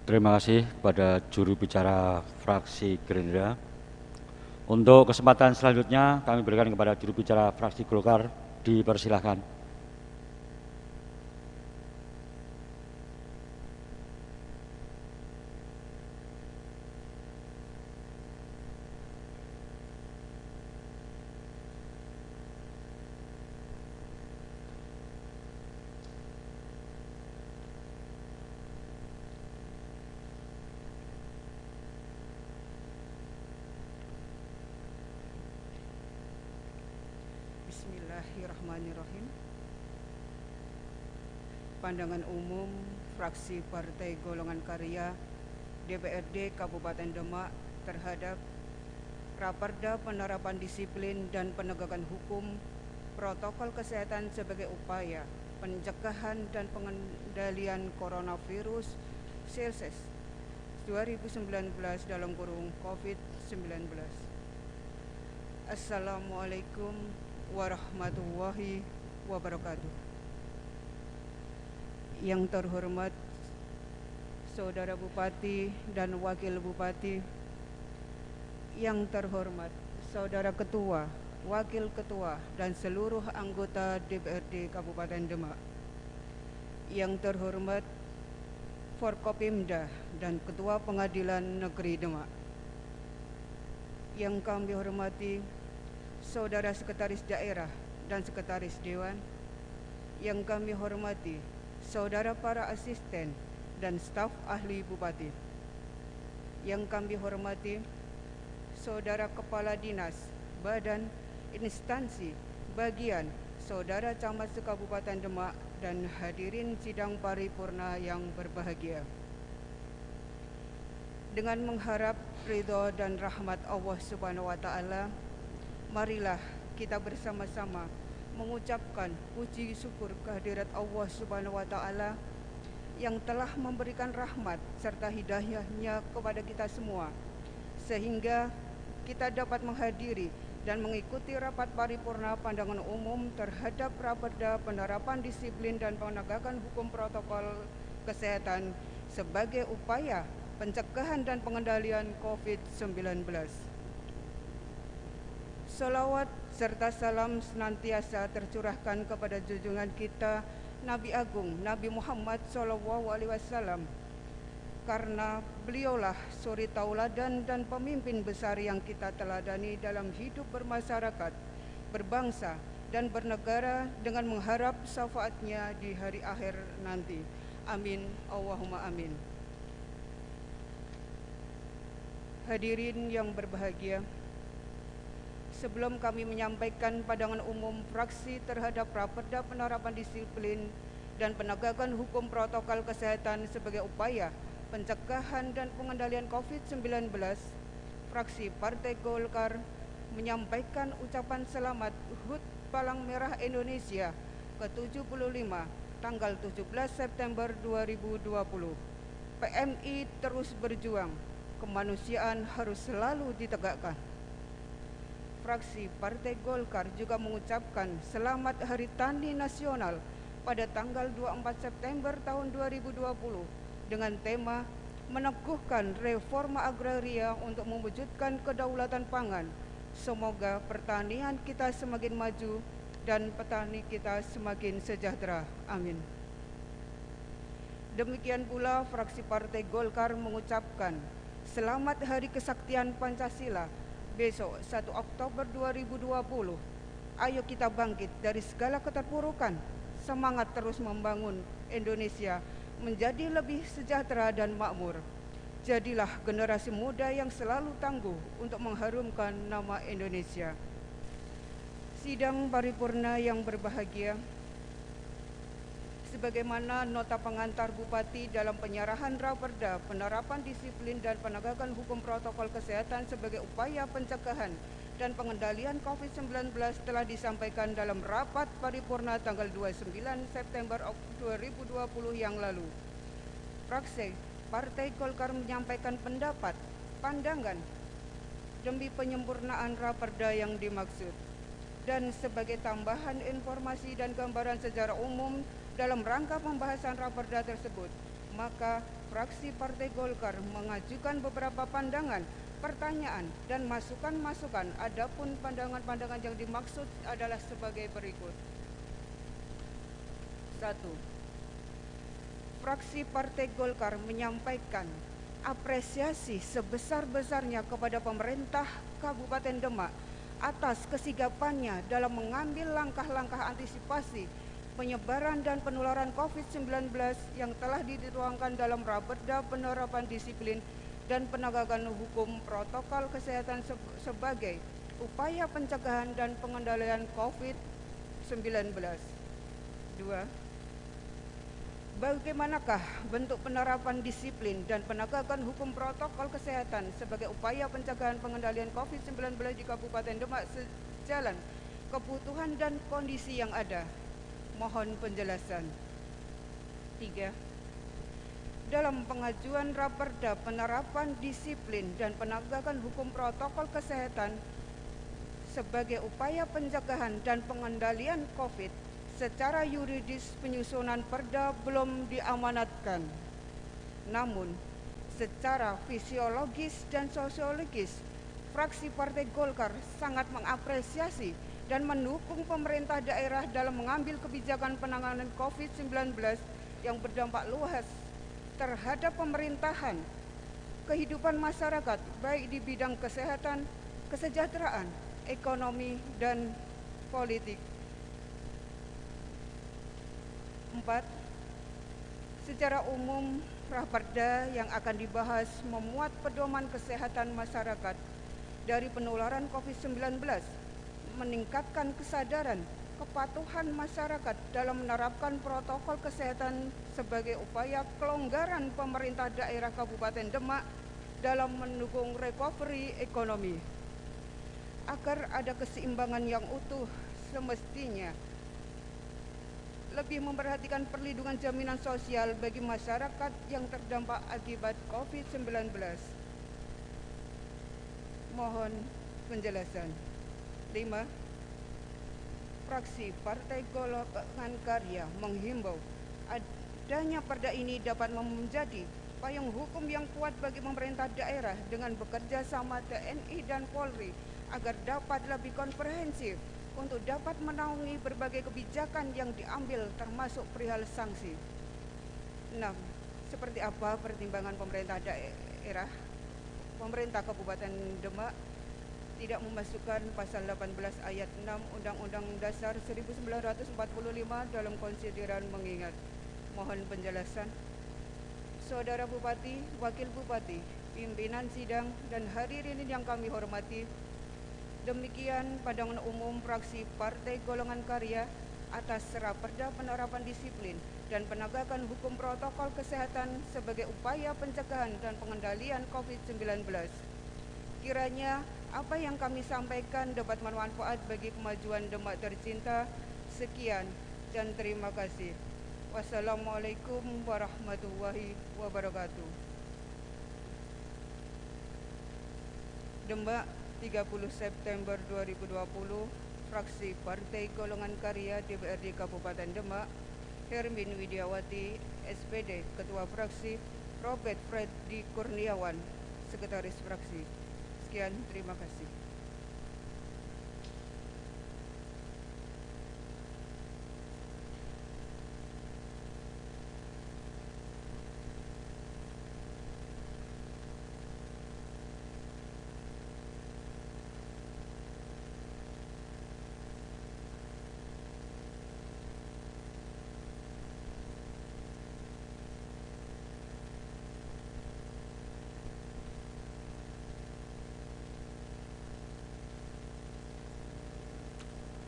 Terima kasih kepada juru bicara fraksi Gerindra. Untuk kesempatan selanjutnya kami berikan kepada juru bicara fraksi Golkar, dipersilahkan. Bismillahirrahmanirrahim. Pandangan umum fraksi Partai Golongan Karya DPRD Kabupaten Demak terhadap Raperda Penerapan Disiplin dan Penegakan Hukum Protokol Kesehatan sebagai upaya pencegahan dan pengendalian coronavirus (SARS 2019) (COVID-19). Assalamualaikum warahmatullahi wabarakatuh. Yang terhormat Saudara Bupati dan Wakil Bupati, yang terhormat Saudara Ketua, Wakil Ketua, dan seluruh anggota DPRD Kabupaten Demak, yang terhormat Forkopimda dan Ketua Pengadilan Negeri Demak, yang kami hormati Saudara Sekretaris Daerah dan Sekretaris Dewan, yang kami hormati Saudara para asisten dan staf ahli Bupati, yang kami hormati Saudara Kepala Dinas, Badan, Instansi, Bagian, Saudara Camat se-Kabupaten Demak, dan hadirin sidang paripurna yang berbahagia. Dengan mengharap ridho dan rahmat Allah Subhanahu wa Ta'ala, marilah kita bersama-sama mengucapkan puji syukur kehadirat Allah Subhanahu wa Ta'ala yang telah memberikan rahmat serta hidayahnya kepada kita semua, sehingga kita dapat menghadiri dan mengikuti rapat paripurna pandangan umum terhadap Raperda Penerapan Disiplin dan Penegakan Hukum Protokol Kesehatan sebagai upaya pencegahan dan pengendalian COVID-19. Salawat serta salam senantiasa tercurahkan kepada junjungan kita Nabi Agung Nabi Muhammad SAW, karena beliaulah suri tauladan dan pemimpin besar yang kita teladani dalam hidup bermasyarakat, berbangsa, dan bernegara dengan mengharap syafaatnya di hari akhir nanti. Amin, Allahumma amin. Hadirin yang berbahagia, sebelum kami menyampaikan pandangan umum fraksi terhadap Raperda Penerapan Disiplin dan Penegakan Hukum Protokol Kesehatan sebagai upaya pencegahan dan pengendalian COVID-19, fraksi Partai Golkar menyampaikan ucapan selamat HUT Palang Merah Indonesia ke-75 tanggal 17 September 2020. PMI terus berjuang, kemanusiaan harus selalu ditegakkan. Fraksi Partai Golkar juga mengucapkan selamat Hari Tani Nasional pada tanggal 24 September tahun 2020 dengan tema meneguhkan reforma agraria untuk mewujudkan kedaulatan pangan. Semoga pertanian kita semakin maju dan petani kita semakin sejahtera. Amin. Demikian pula fraksi Partai Golkar mengucapkan selamat Hari Kesaktian Pancasila besok 1 Oktober 2020. Ayo kita bangkit dari segala keterpurukan, semangat terus membangun Indonesia menjadi lebih sejahtera dan makmur. Jadilah generasi muda yang selalu tangguh untuk mengharumkan nama Indonesia. Sidang paripurna yang berbahagia, sebagaimana nota pengantar Bupati dalam penyerahan Raperda Penerapan Disiplin dan Penegakan Hukum Protokol Kesehatan sebagai upaya pencegahan dan pengendalian COVID-19 telah disampaikan dalam rapat paripurna tanggal 29 September 2020 yang lalu. Fraksi Partai Golkar menyampaikan pendapat, pandangan demi penyempurnaan Raperda yang dimaksud, dan sebagai tambahan informasi dan gambaran secara umum dalam rangka pembahasan Raperda tersebut, maka fraksi Partai Golkar mengajukan beberapa pandangan, pertanyaan, dan masukan-masukan. Adapun pandangan-pandangan yang dimaksud adalah sebagai berikut. 1. Fraksi Partai Golkar menyampaikan apresiasi sebesar-besarnya kepada pemerintah Kabupaten Demak atas kesigapannya dalam mengambil langkah-langkah antisipasi penyebaran dan penularan COVID-19 yang telah dituangkan dalam Raperda Penerapan Disiplin dan Penegakan Hukum Protokol Kesehatan sebagai upaya pencegahan dan pengendalian COVID-19. 2. bagaimanakah bentuk penerapan disiplin dan penegakan hukum protokol kesehatan sebagai upaya pencegahan pengendalian COVID-19 di Kabupaten Demak sejalan kebutuhan dan kondisi yang ada? Mohon penjelasan. 3. Dalam pengajuan Raperda penerapan disiplin dan penegakan hukum protokol kesehatan sebagai upaya pencegahan dan pengendalian COVID, secara yuridis penyusunan perda belum diamanatkan. Namun, secara fisiologis dan sosiologis, fraksi Partai Golkar sangat mengapresiasi dan mendukung pemerintah daerah dalam mengambil kebijakan penanganan COVID-19 yang berdampak luas terhadap pemerintahan, kehidupan masyarakat, baik di bidang kesehatan, kesejahteraan, ekonomi, dan politik. 4. Secara umum, Raperda yang akan dibahas memuat pedoman kesehatan masyarakat dari penularan COVID-19, meningkatkan kesadaran kepatuhan masyarakat dalam menerapkan protokol kesehatan sebagai upaya kelonggaran pemerintah daerah Kabupaten Demak dalam mendukung recovery ekonomi. Agar ada keseimbangan yang utuh, semestinya lebih memperhatikan perlindungan jaminan sosial bagi masyarakat yang terdampak akibat COVID-19. Mohon penjelasan. 5. Fraksi Partai Golongan Karya menghimbau adanya perda ini dapat menjadi payung hukum yang kuat bagi pemerintah daerah dengan bekerja sama TNI dan Polri agar dapat lebih komprehensif untuk dapat menaungi berbagai kebijakan yang diambil termasuk perihal sanksi. 6. Seperti apa pertimbangan pemerintah daerah? Pemerintah Kabupaten Demak tidak memasukkan pasal 18 ayat 6 Undang-Undang Dasar 1945 dalam konsideran mengingat. Mohon penjelasan. Saudara Bupati, Wakil Bupati, pimpinan sidang, dan hadirin yang kami hormati, demikian pandangan umum fraksi Partai Golongan Karya atas Raperda penerapan disiplin dan penegakan hukum protokol kesehatan sebagai upaya pencegahan dan pengendalian COVID-19. Kiranya apa yang kami sampaikan dapat bermanfaat bagi kemajuan Demak tercinta. Sekian dan terima kasih. Wassalamualaikum warahmatullahi wabarakatuh. Demak, 30 September 2020, fraksi Partai Golongan Karya DPRD Kabupaten Demak, Hermin Widiawati, SPD, Ketua Fraksi, Robert Freddy Kurniawan, Sekretaris Fraksi. Sekian, terima kasih.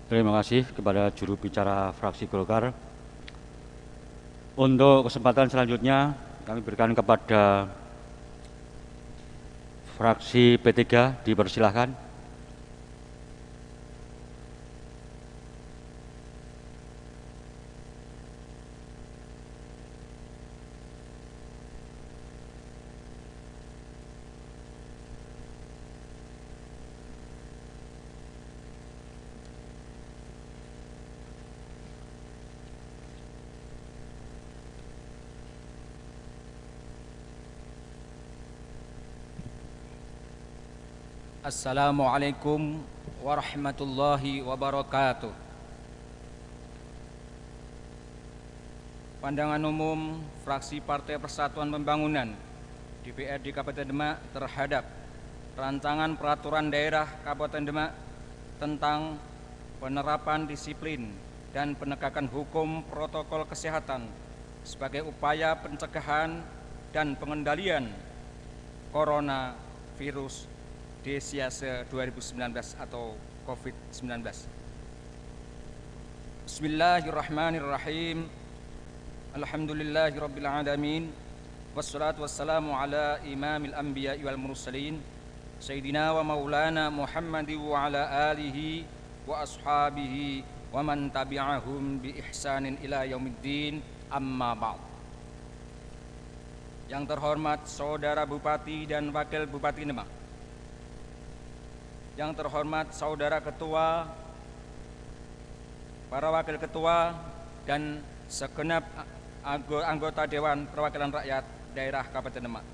Terima kasih kepada juru bicara fraksi Golkar. Untuk kesempatan selanjutnya kami berikan kepada fraksi P3, dipersilahkan. Assalamualaikum warahmatullahi wabarakatuh. Pandangan umum fraksi Partai Persatuan Pembangunan DPRD Kabupaten Demak terhadap rancangan peraturan daerah Kabupaten Demak tentang penerapan disiplin dan penegakan hukum protokol kesehatan sebagai upaya pencegahan dan pengendalian coronavirus Desiase 2019 atau COVID-19. Bismillahirrahmanirrahim. Alhamdulillahirabbil alamin. Wassalatu wassalamu ala imamil anbiya'i wal mursalin Sayyidina wa maulana Muhammadi wa ala alihi wa ashabihi wa man tabi'ahum bi ihsanin ila yaumiddin, amma ba'd. Yang terhormat Saudara Bupati dan Wakil Bupati Demak, yang terhormat Saudara Ketua, para Wakil Ketua, dan segenap anggota Dewan Perwakilan Rakyat Daerah Kabupaten Demak,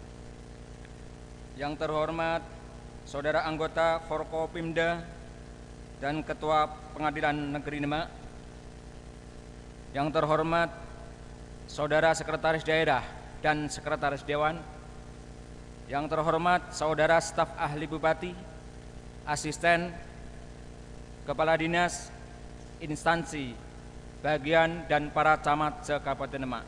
yang terhormat Saudara anggota Forkopimda dan Ketua Pengadilan Negeri Demak, yang terhormat Saudara Sekretaris Daerah dan Sekretaris Dewan, yang terhormat Saudara staf ahli Bupati, asisten, kepala dinas, instansi, bagian, dan para camat se-Kabupaten Demak,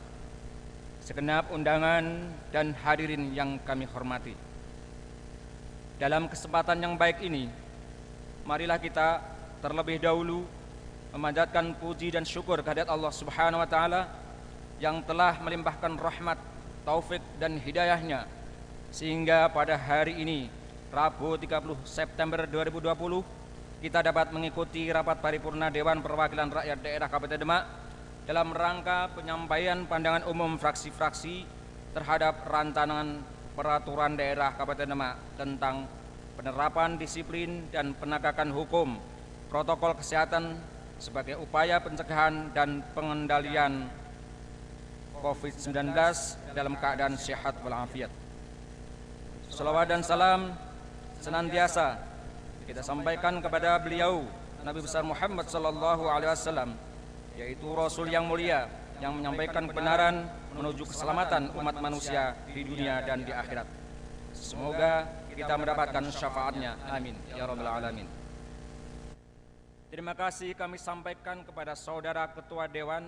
segenap undangan dan hadirin yang kami hormati. Dalam kesempatan yang baik ini, marilah kita terlebih dahulu memanjatkan puji dan syukur kehadirat Allah Subhanahu wa Ta'ala yang telah melimpahkan rahmat, taufik, dan hidayahnya sehingga pada hari ini, Rabu 30 September 2020, kita dapat mengikuti rapat paripurna Dewan Perwakilan Rakyat Daerah Kabupaten Demak dalam rangka penyampaian pandangan umum fraksi-fraksi terhadap rancangan peraturan daerah Kabupaten Demak tentang penerapan disiplin dan penegakan hukum protokol kesehatan sebagai upaya pencegahan dan pengendalian COVID-19 dalam keadaan sehat walafiat. Salawat dan salam senantiasa kita sampaikan kepada beliau Nabi besar Muhammad sallallahu alaihi wasallam, yaitu Rasul yang mulia yang menyampaikan kebenaran menuju keselamatan umat manusia di dunia dan di akhirat. Semoga kita mendapatkan syafaatnya, amin ya rabbal alamin. Terima kasih kami sampaikan kepada Saudara Ketua Dewan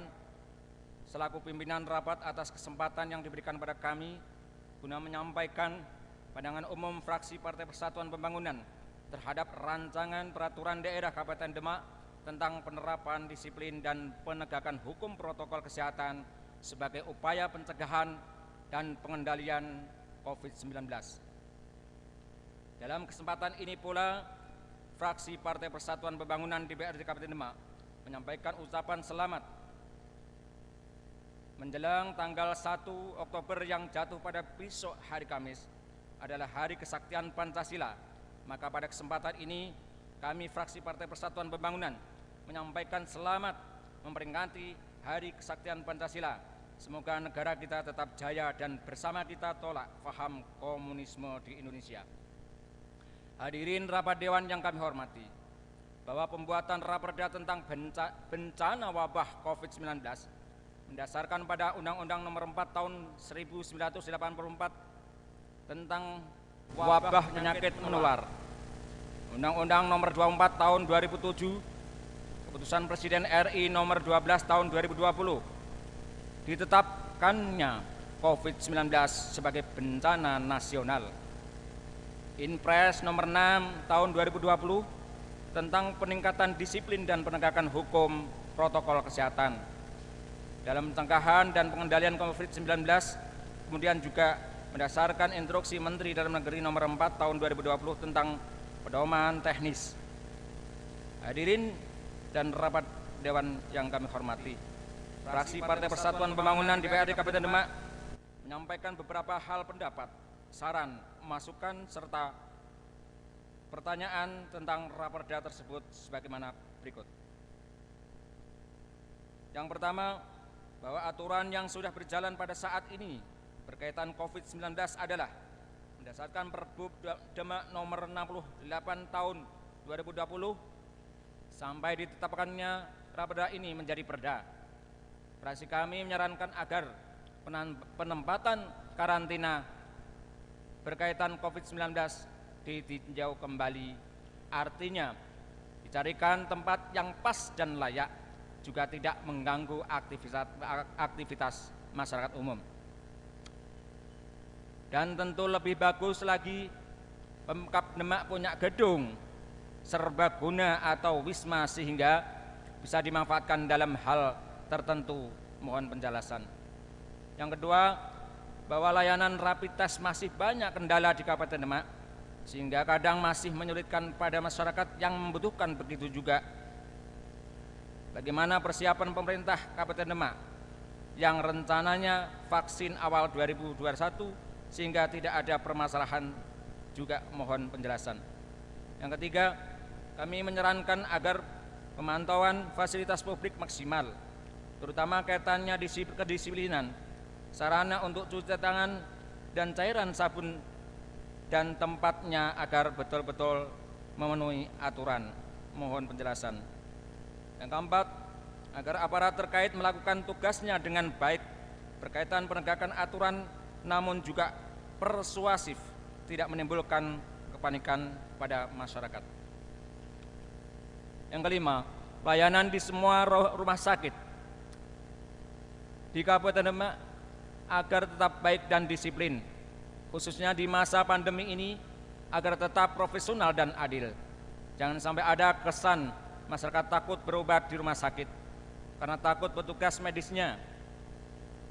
selaku pimpinan rapat atas kesempatan yang diberikan pada kami guna menyampaikan pandangan umum fraksi Partai Persatuan Pembangunan terhadap rancangan peraturan daerah Kabupaten Demak tentang penerapan disiplin dan penegakan hukum protokol kesehatan sebagai upaya pencegahan dan pengendalian COVID-19. Dalam kesempatan ini pula, fraksi Partai Persatuan Pembangunan DPRD Kabupaten Demak menyampaikan ucapan selamat menjelang tanggal 1 Oktober yang jatuh pada besok hari Kamis adalah Hari Kesaktian Pancasila. Maka pada kesempatan ini kami fraksi Partai Persatuan Pembangunan menyampaikan selamat memperingati Hari Kesaktian Pancasila. Semoga negara kita tetap jaya dan bersama kita tolak paham komunisme di Indonesia. Hadirin rapat dewan yang kami hormati, bahwa pembuatan raperda tentang bencana wabah COVID-19 mendasarkan pada Undang-Undang Nomor 4 Tahun 1984 tentang wabah penyakit menular, Undang-Undang Nomor 24 Tahun 2007, Keputusan Presiden RI Nomor 12 Tahun 2020, ditetapkannya COVID-19 sebagai bencana nasional. Inpres Nomor 6 Tahun 2020 tentang peningkatan disiplin dan penegakan hukum protokol kesehatan dalam pencegahan dan pengendalian COVID-19, kemudian juga berdasarkan instruksi Menteri Dalam Negeri Nomor 4 Tahun 2020 tentang pedoman teknis. Hadirin dan rapat dewan yang kami hormati, fraksi Partai Persatuan Pembangunan DPRD Kabupaten Demak menyampaikan beberapa hal pendapat, saran, masukan, serta pertanyaan tentang raperda tersebut sebagaimana berikut. Yang pertama, bahwa aturan yang sudah berjalan pada saat ini berkaitan COVID-19 adalah berdasarkan Perbup Demak Nomor 68 Tahun 2020 sampai ditetapkannya raperda ini menjadi perda. Fraksi kami menyarankan agar penempatan karantina berkaitan COVID-19 ditinjau kembali, artinya dicarikan tempat yang pas dan layak, juga tidak mengganggu aktivitas masyarakat umum. Dan tentu lebih bagus lagi Pemkab Demak punya gedung serbaguna atau wisma sehingga bisa dimanfaatkan dalam hal tertentu. Mohon penjelasan. Yang kedua, bahwa layanan rapid test masih banyak kendala di Kabupaten Demak, sehingga kadang masih menyulitkan pada masyarakat yang membutuhkan. Begitu juga bagaimana persiapan pemerintah Kabupaten Demak yang rencananya vaksin awal 2021, sehingga tidak ada permasalahan, juga mohon penjelasan. Yang ketiga, kami menyarankan agar pemantauan fasilitas publik maksimal, terutama kaitannya kedisiplinan, sarana untuk cuci tangan dan cairan sabun dan tempatnya agar betul-betul memenuhi aturan. Mohon penjelasan. Yang keempat, agar aparat terkait melakukan tugasnya dengan baik berkaitan penegakan aturan, namun juga persuasif, tidak menimbulkan kepanikan pada masyarakat. Yang kelima, pelayanan di semua rumah sakit di Kabupaten Demak agar tetap baik dan disiplin, khususnya di masa pandemi ini, agar tetap profesional dan adil. Jangan sampai ada kesan masyarakat takut berobat di rumah sakit karena takut petugas medisnya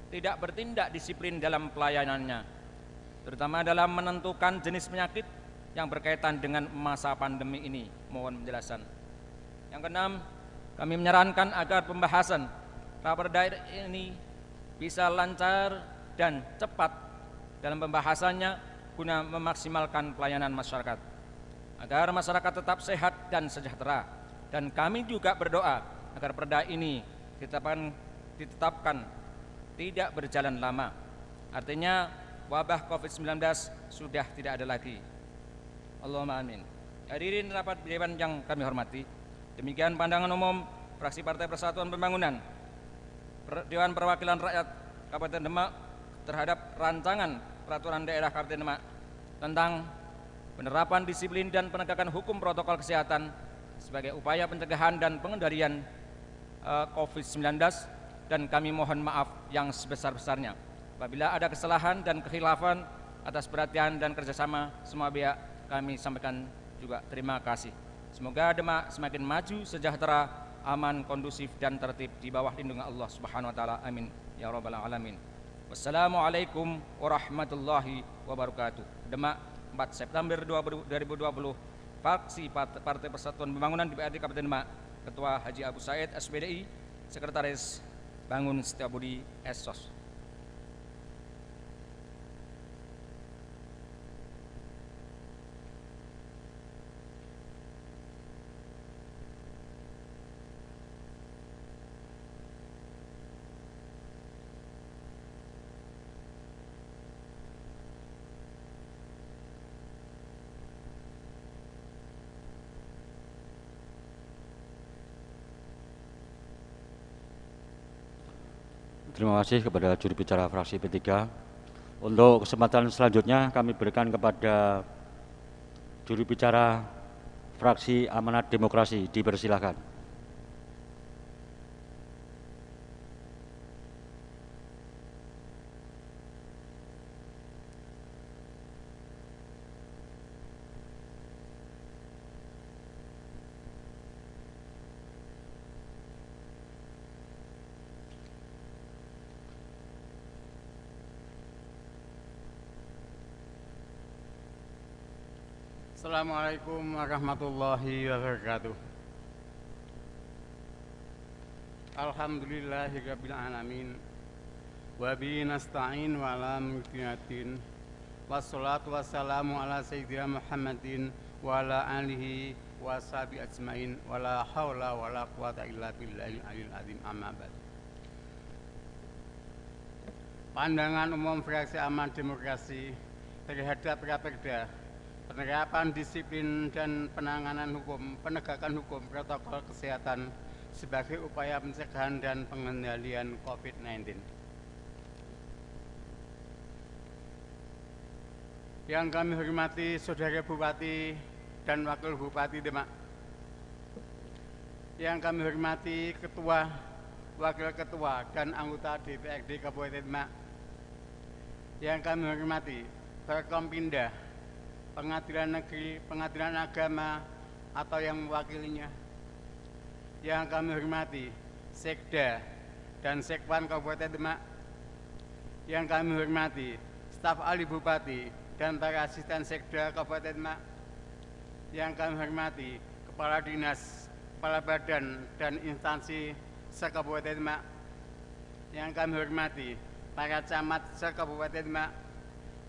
tidak bertindak disiplin dalam pelayanannya, terutama dalam menentukan jenis penyakit yang berkaitan dengan masa pandemi ini. Mohon penjelasan. Yang keenam, kami menyarankan agar pembahasan Raperda ini bisa lancar dan cepat dalam pembahasannya guna memaksimalkan pelayanan masyarakat, agar masyarakat tetap sehat dan sejahtera. Dan kami juga berdoa agar perda ini ditetapkan tidak berjalan lama. Artinya wabah COVID-19 sudah tidak ada lagi. Allahumma amin. Hadirin rapat dewan yang kami hormati, demikian pandangan umum fraksi Partai Persatuan Pembangunan Dewan Perwakilan Rakyat Kabupaten Demak terhadap rancangan peraturan daerah Kabupaten Demak tentang penerapan disiplin dan penegakan hukum protokol kesehatan sebagai upaya pencegahan dan pengendalian COVID-19, dan kami mohon maaf yang sebesar-besarnya apabila ada kesalahan dan kekhilafan. Atas perhatian dan kerjasama semua pihak kami sampaikan juga terima kasih. Semoga Demak semakin maju, sejahtera, aman, kondusif dan tertib di bawah lindungan Allah Subhanahu wa taala. Amin ya rabbal alamin. Wassalamualaikum warahmatullahi wabarakatuh. Demak, 4 September 2020. Fraksi Partai Persatuan Pembangunan DPRD Kabupaten Demak, Ketua Haji Abu Said SPDI, Sekretaris Bangun Setiabudi Esos. Terima kasih kepada juru bicara fraksi P3. Untuk kesempatan selanjutnya kami berikan kepada juru bicara fraksi Amanat Demokrasi. Dipersilahkan. Assalamualaikum warahmatullahi wabarakatuh. Alhamdulillahirabbil alamin. Wa bihi nasta'in wa ala mulkiyatin. Wassalatu wassalamu ala sayyidina Muhammadin wa ala alihi wa sahbihi ajmain. Wa la haula wa la quwata illa billahil aliyil azim. Amma ba'd. Pandangan umum fraksi Amanat Demokrasi terhadap Raperda penerapan disiplin dan penegakan hukum protokol kesehatan sebagai upaya pencegahan dan pengendalian COVID-19. Yang kami hormati Saudara Bupati dan Wakil Bupati Demak, yang kami hormati Ketua, Wakil Ketua dan anggota DPRD Kabupaten Demak, yang kami hormati Forkompinda, Pengadilan Negeri, Pengadilan Agama atau yang mewakilinya, yang kami hormati Sekda dan Sekwan Kabupaten Demak, yang kami hormati staf ahli Bupati dan para asisten sekda Kabupaten Demak, yang kami hormati kepala dinas, kepala badan dan instansi se-Kabupaten Demak, yang kami hormati para camat se-Kabupaten Demak,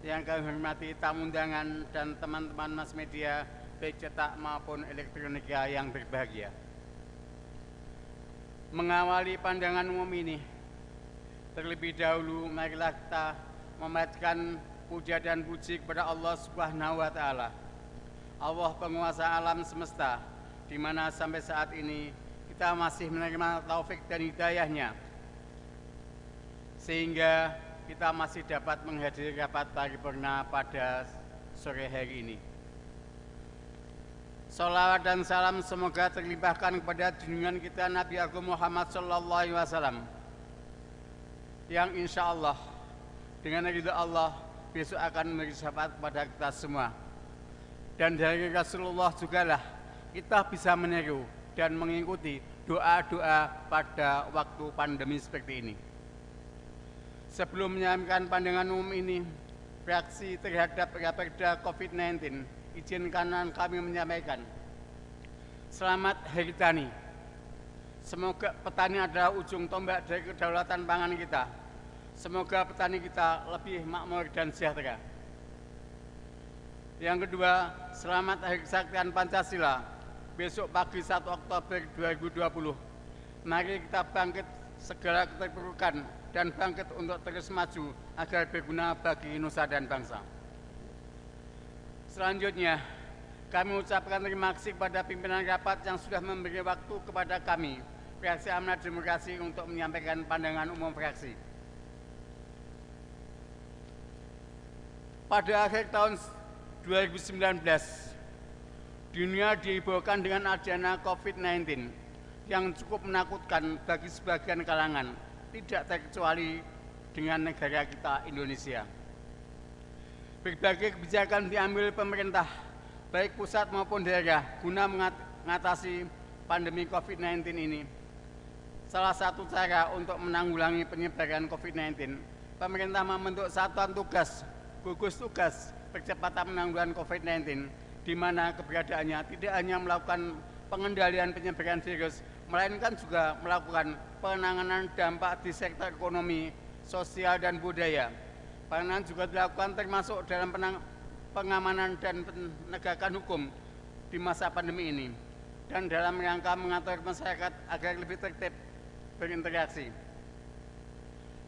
yang kami hormati tamu undangan dan teman-teman mass media baik cetak maupun elektronika yang berbahagia. Mengawali pandangan umum ini, terlebih dahulu marilah kita memanjatkan puja dan puji kepada Allah Subhanahu wa Ta'ala, Allah penguasa alam semesta, di mana sampai saat ini kita masih menerima taufik dan hidayahnya, sehingga kita masih dapat menghadiri rapat paripurna pada sore hari ini. Salawat dan salam semoga terlimpahkan kepada junjungan kita Nabi Agung Muhammad Sallallahu Alaihi Wasallam, yang insya Allah dengan ridha Allah besok akan memberi syafaat kepada kita semua. Dan dari Rasulullah jugalah kita bisa meniru dan mengikuti doa-doa pada waktu pandemi seperti ini. Sebelum menyampaikan pandangan umum ini, reaksi terhadap Raperda COVID-19, izinkan kami menyampaikan selamat Hari Tani. Semoga petani adalah ujung tombak dari kedaulatan pangan kita. Semoga petani kita lebih makmur dan sejahtera. Yang kedua, selamat Hari Kesaktian Pancasila. Besok pagi 1 Oktober 2020. Mari kita bangkit segala keterpurukan dan bangkit untuk terus maju agar berguna bagi nusa dan bangsa. Selanjutnya, kami ucapkan terima kasih kepada pimpinan rapat yang sudah memberi waktu kepada kami, Fraksi Amanat Demokrasi, untuk menyampaikan pandangan umum fraksi. Pada akhir tahun 2019, dunia dihebohkan dengan adanya COVID-19 yang cukup menakutkan bagi sebagian kalangan, tidak terkecuali dengan negara kita Indonesia. Berbagai kebijakan diambil pemerintah, baik pusat maupun daerah, guna mengatasi pandemi COVID-19 ini. Salah satu cara untuk menanggulangi penyebaran COVID-19, pemerintah membentuk satuan tugas, gugus tugas percepatan penanggulangan COVID-19, di mana keberadaannya tidak hanya melakukan pengendalian penyebaran virus, melainkan juga melakukan penanganan dampak di sektor ekonomi, sosial, dan budaya. Penanganan juga dilakukan termasuk dalam pengamanan dan penegakan hukum di masa pandemi ini, dan dalam rangka mengatur masyarakat agar lebih tertib berinteraksi.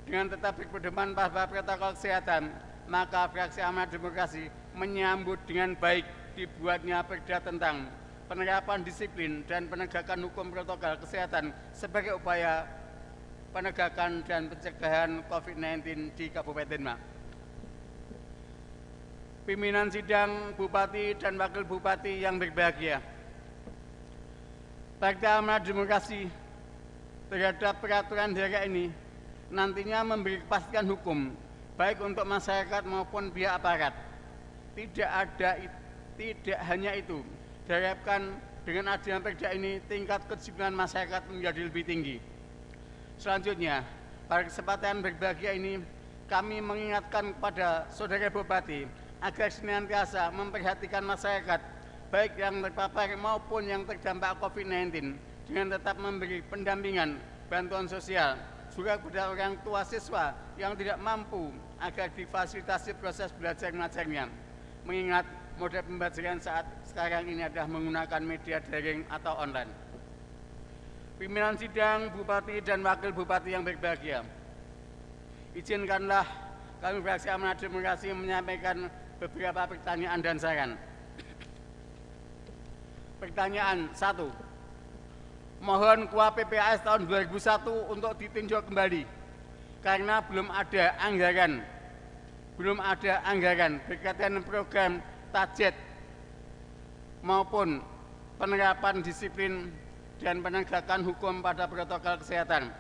Dengan tetap berpedoman pada protokol kesehatan, maka Fraksi Amanat Demokrasi menyambut dengan baik dibuatnya perda tentang penerapan disiplin dan penegakan hukum protokol kesehatan sebagai upaya penegakan dan pencegahan COVID-19 di Kabupaten Demak. Pimpinan sidang, Bupati dan Wakil Bupati yang berbahagia, Partai Amanat Demokrasi terhadap peraturan daerah ini nantinya memberi kepastian hukum baik untuk masyarakat maupun pihak aparat. Tidak hanya itu, diharapkan dengan adanya perda ini tingkat kedisiplinan masyarakat menjadi lebih tinggi. Selanjutnya, pada kesempatan berbahagia ini kami mengingatkan kepada saudara Bupati agar senantiasa memperhatikan masyarakat baik yang terpapar maupun yang terdampak COVID-19 dengan tetap memberi pendampingan, bantuan sosial juga kepada orang tua siswa yang tidak mampu agar difasilitasi proses belajar mengajarnya, mengingat model pembelajaran saat sekarang ini adalah menggunakan media daring atau online. Pimpinan sidang, Bupati dan Wakil Bupati yang berbahagia, izinkanlah kami Fraksi Amanat Demokrasi menyampaikan beberapa pertanyaan dan saran. Pertanyaan 1. Mohon KUA PPAS tahun 2001 untuk ditinjau kembali karena belum ada anggaran berkaitan program target maupun penerapan disiplin dan penegakan hukum pada protokol kesehatan.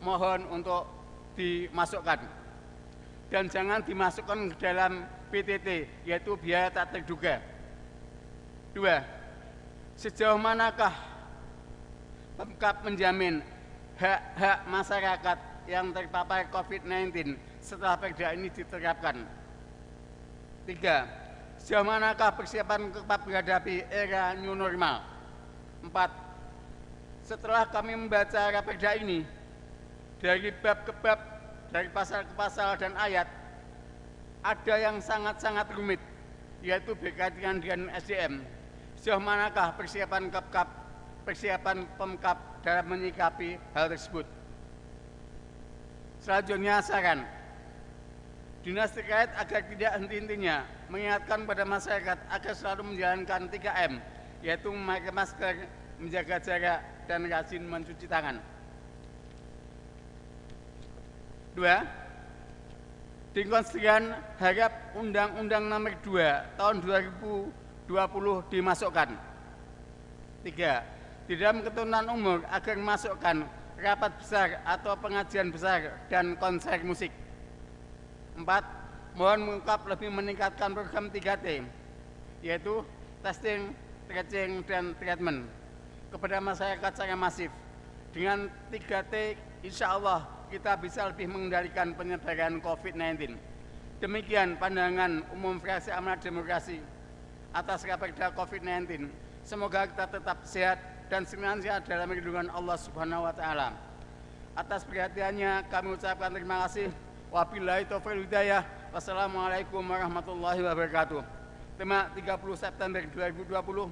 Mohon untuk dimasukkan. Dan jangan dimasukkan ke dalam PTT, yaitu biaya tak terduga. 2. Sejauh manakah Pemkab menjamin hak-hak masyarakat yang terpapar COVID-19 setelah perda ini diterapkan. 3. Sejauh manakah persiapan tetap menghadapi era new normal? 4. Setelah kami membaca perda ini, dari bab ke bab, dari pasal ke pasal dan ayat, ada yang sangat-sangat rumit, yaitu berkaitan dengan SDM. Sejauh manakah persiapan Pemkab dalam menyikapi hal tersebut? Selanjutnya saran, dinas terkait agar tidak henti-hentinya mengingatkan pada masyarakat agar selalu menjalankan 3M, yaitu memakai masker, menjaga jarak, dan rajin mencuci tangan. 2. Dikonstruksikan harap Undang-Undang Nomor 2 Tahun 2020 dimasukkan. 3. Di dalam ketentuan umur agar memasukkan rapat besar atau pengajian besar dan konser musik. 4. Mohon mengungkap lebih meningkatkan program 3T, yaitu testing, tracing, dan treatment kepada masyarakat secara masif. Dengan 3T, insya Allah kita bisa lebih mengendalikan penyebaran COVID-19. Demikian pandangan umum fraksi Amanat Demokrasi atas raperda COVID-19. Semoga kita tetap sehat dan senantiasa dalam lindungan Allah Subhanahu wa taala. Atas perhatiannya kami ucapkan terima kasih. Wabillahi taufiq wal hidayah. Wassalamualaikum warahmatullahi wabarakatuh. Tema 30 September 2020.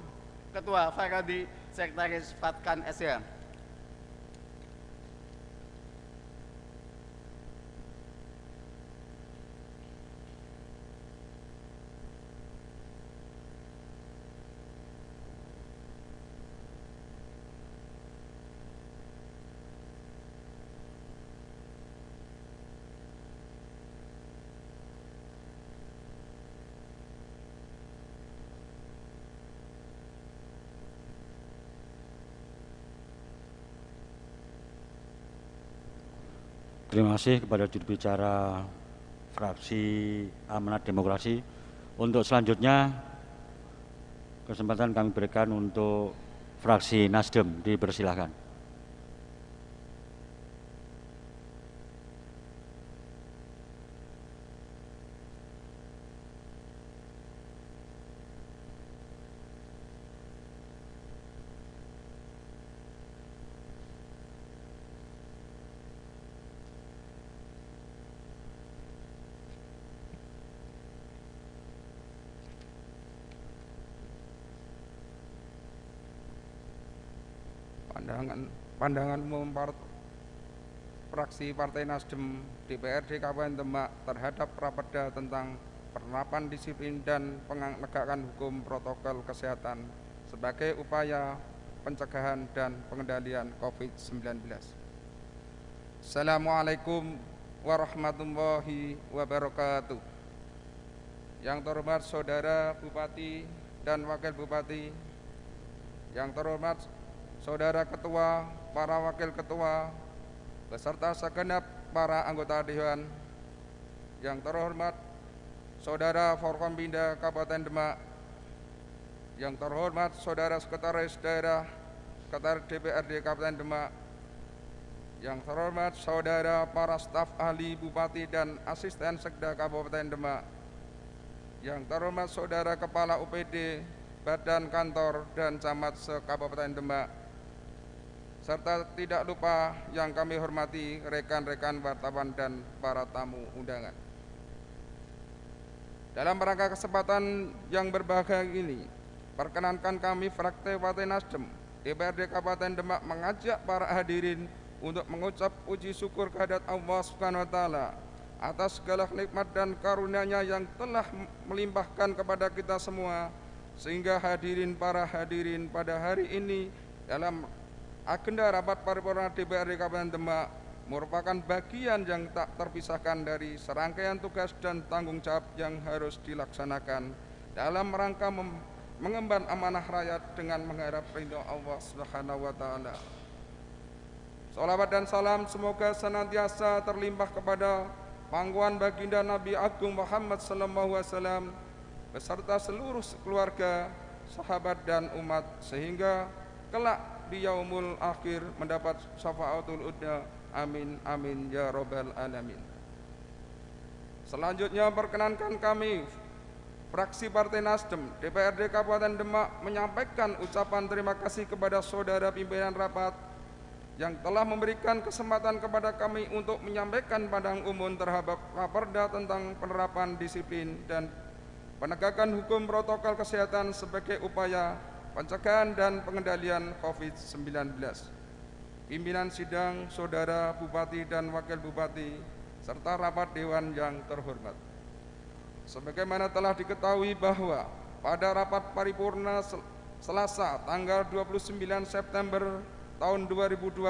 Ketua Faradi, Sekretaris Fatkan SH. Terima kasih kepada juru bicara fraksi Amanat Demokrasi. Untuk selanjutnya kesempatan kami berikan untuk fraksi Nasdem, dipersilahkan. Pandangan umum fraksi Partai Nasdem DPRD Kabupaten Demak terhadap raperda tentang penerapan disiplin dan penegakan hukum protokol kesehatan sebagai upaya pencegahan dan pengendalian COVID-19. Assalamualaikum warahmatullahi wabarakatuh. Yang terhormat Saudara Bupati dan Wakil Bupati, yang terhormat Saudara Ketua, para Wakil Ketua, beserta segenap para anggota Dewan, yang terhormat Saudara Forkompinda Kabupaten Demak, yang terhormat Saudara Sekretaris Daerah Sekretariat DPRD Kabupaten Demak, yang terhormat Saudara para staf ahli Bupati dan Asisten Sekda Kabupaten Demak, yang terhormat Saudara Kepala UPD, Badan Kantor dan Camat se-Kabupaten Demak, serta tidak lupa yang kami hormati rekan-rekan wartawan dan para tamu undangan. Dalam rangka kesempatan yang berbahagia ini, perkenankan kami fraksi Partai Nasdem DPRD Kabupaten Demak mengajak para hadirin untuk mengucap puji syukur kehadirat Allah Subhanahu wa taala atas segala nikmat dan karunia-Nya yang telah melimpahkan kepada kita semua, sehingga para hadirin pada hari ini dalam agenda rapat paripurna DPRD Kabupaten Demak merupakan bagian yang tak terpisahkan dari serangkaian tugas dan tanggung jawab yang harus dilaksanakan dalam rangka mengemban amanah rakyat dengan mengharap ridho Allah Subhanahu wa taala. Salawat dan salam semoga senantiasa terlimpah kepada pangkuan baginda Nabi Agung Muhammad sallallahu alaihi wasallam beserta seluruh keluarga, sahabat dan umat, sehingga kelak di yaumul akhir mendapat syafaatul udna. Amin amin ya robbal alamin. Selanjutnya perkenankan kami fraksi Partai Nasdem DPRD Kabupaten Demak menyampaikan ucapan terima kasih kepada saudara pimpinan rapat yang telah memberikan kesempatan kepada kami untuk menyampaikan pandangan umum terhadap Raperda tentang penerapan disiplin dan penegakan hukum protokol kesehatan sebagai upaya pencegahan dan pengendalian COVID-19. Pimpinan sidang, saudara Bupati dan Wakil Bupati, serta rapat Dewan yang terhormat. Sebagaimana telah diketahui bahwa pada rapat paripurna Selasa tanggal 29 September tahun 2020,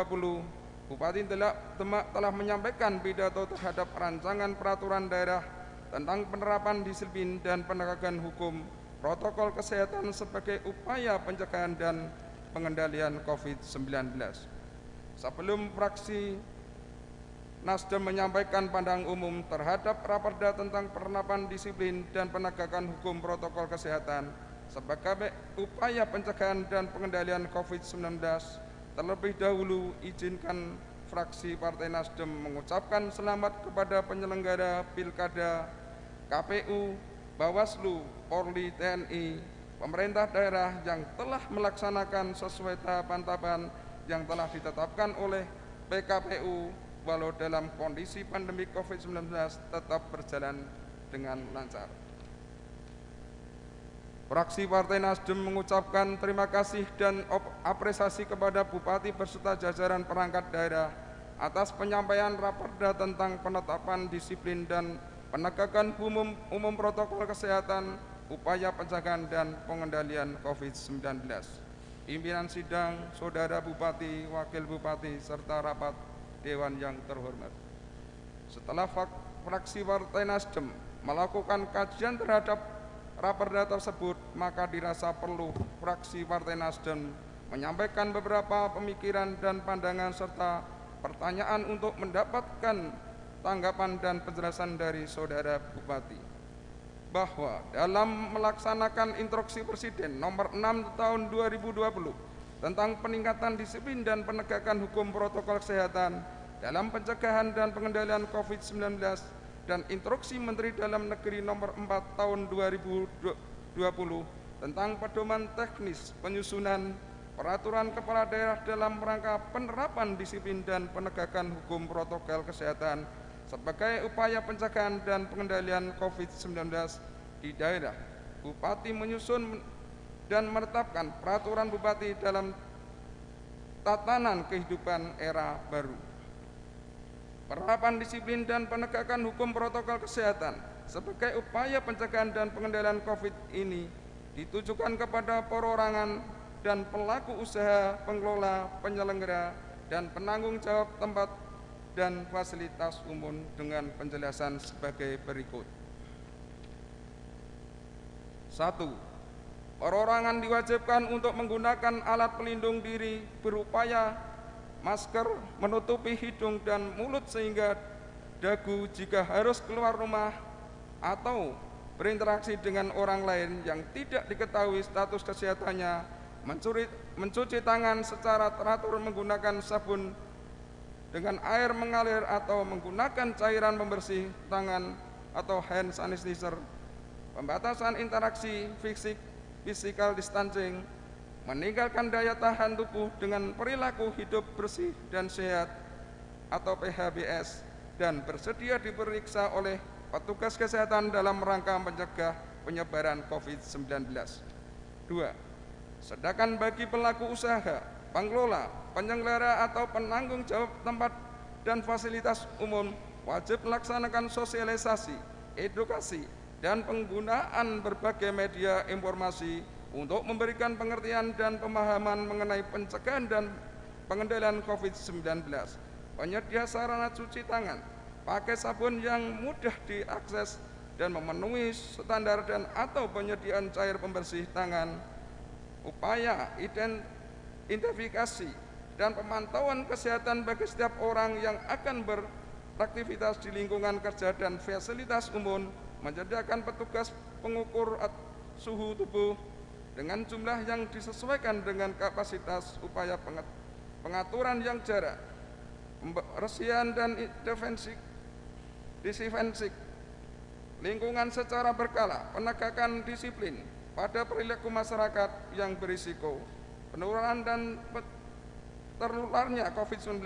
Bupati Demak telah menyampaikan pidato terhadap rancangan peraturan daerah tentang penerapan disiplin dan penegakan hukum protokol kesehatan sebagai upaya pencegahan dan pengendalian COVID-19. Sebelum fraksi Nasdem menyampaikan pandangan umum terhadap Raperda tentang penerapan disiplin dan penegakan hukum protokol kesehatan sebagai upaya pencegahan dan pengendalian COVID-19, terlebih dahulu izinkan fraksi Partai Nasdem mengucapkan selamat kepada penyelenggara Pilkada, KPU, Bawaslu, Polri, TNI, pemerintah daerah yang telah melaksanakan sesuai tahapan-tahapan yang telah ditetapkan oleh PKPU walau dalam kondisi pandemi COVID-19 tetap berjalan dengan lancar. Fraksi Partai Nasdem mengucapkan terima kasih dan apresiasi kepada Bupati beserta jajaran perangkat daerah atas penyampaian Raperda tentang penetapan disiplin dan penegakan umum protokol kesehatan, upaya pencegahan dan pengendalian COVID-19. Pimpinan sidang, saudara Bupati, Wakil Bupati, serta rapat Dewan yang terhormat. Setelah fraksi Partai Nasdem melakukan kajian terhadap Raperda tersebut, maka dirasa perlu fraksi Partai Nasdem menyampaikan beberapa pemikiran dan pandangan serta pertanyaan untuk mendapatkan tanggapan dan penjelasan dari saudara Bupati. Bahwa dalam melaksanakan instruksi Presiden nomor 6 tahun 2020 tentang peningkatan disiplin dan penegakan hukum protokol kesehatan dalam pencegahan dan pengendalian COVID-19 dan instruksi Menteri Dalam Negeri nomor 4 tahun 2020 tentang pedoman teknis penyusunan peraturan kepala daerah dalam rangka penerapan disiplin dan penegakan hukum protokol kesehatan sebagai upaya pencegahan dan pengendalian COVID-19 di daerah. Bupati menyusun dan menetapkan peraturan Bupati dalam tatanan kehidupan era baru. Penerapan disiplin dan penegakan hukum protokol kesehatan sebagai upaya pencegahan dan pengendalian COVID ini ditujukan kepada perorangan dan pelaku usaha, pengelola, penyelenggara, dan penanggung jawab tempat dan fasilitas umum dengan penjelasan sebagai berikut. 1. Perorangan diwajibkan untuk menggunakan alat pelindung diri berupaya masker menutupi hidung dan mulut sehingga dagu jika harus keluar rumah atau berinteraksi dengan orang lain yang tidak diketahui status kesehatannya, mencuci tangan secara teratur menggunakan sabun dengan air mengalir atau menggunakan cairan pembersih tangan atau hand sanitizer, pembatasan interaksi fisik, physical distancing, meninggalkan daya tahan tubuh dengan perilaku hidup bersih dan sehat atau PHBS, dan bersedia diperiksa oleh petugas kesehatan dalam rangka mencegah penyebaran COVID-19. 2. Sedangkan bagi pelaku usaha, pengelola, penyelenggara atau penanggung jawab tempat dan fasilitas umum wajib melaksanakan sosialisasi, edukasi, dan penggunaan berbagai media informasi untuk memberikan pengertian dan pemahaman mengenai pencegahan dan pengendalian COVID-19. Penyedia sarana cuci tangan, pakai sabun yang mudah diakses dan memenuhi standar dan atau penyediaan cair pembersih tangan, upaya identifikasi dan pemantauan kesehatan bagi setiap orang yang akan beraktivitas di lingkungan kerja dan fasilitas umum, menyediakan petugas pengukur suhu tubuh dengan jumlah yang disesuaikan dengan kapasitas upaya pengaturan yang jarak, pembersihan dan disinfeksi lingkungan secara berkala, penegakan disiplin pada perilaku masyarakat yang berisiko penularan dan tertularnya COVID-19,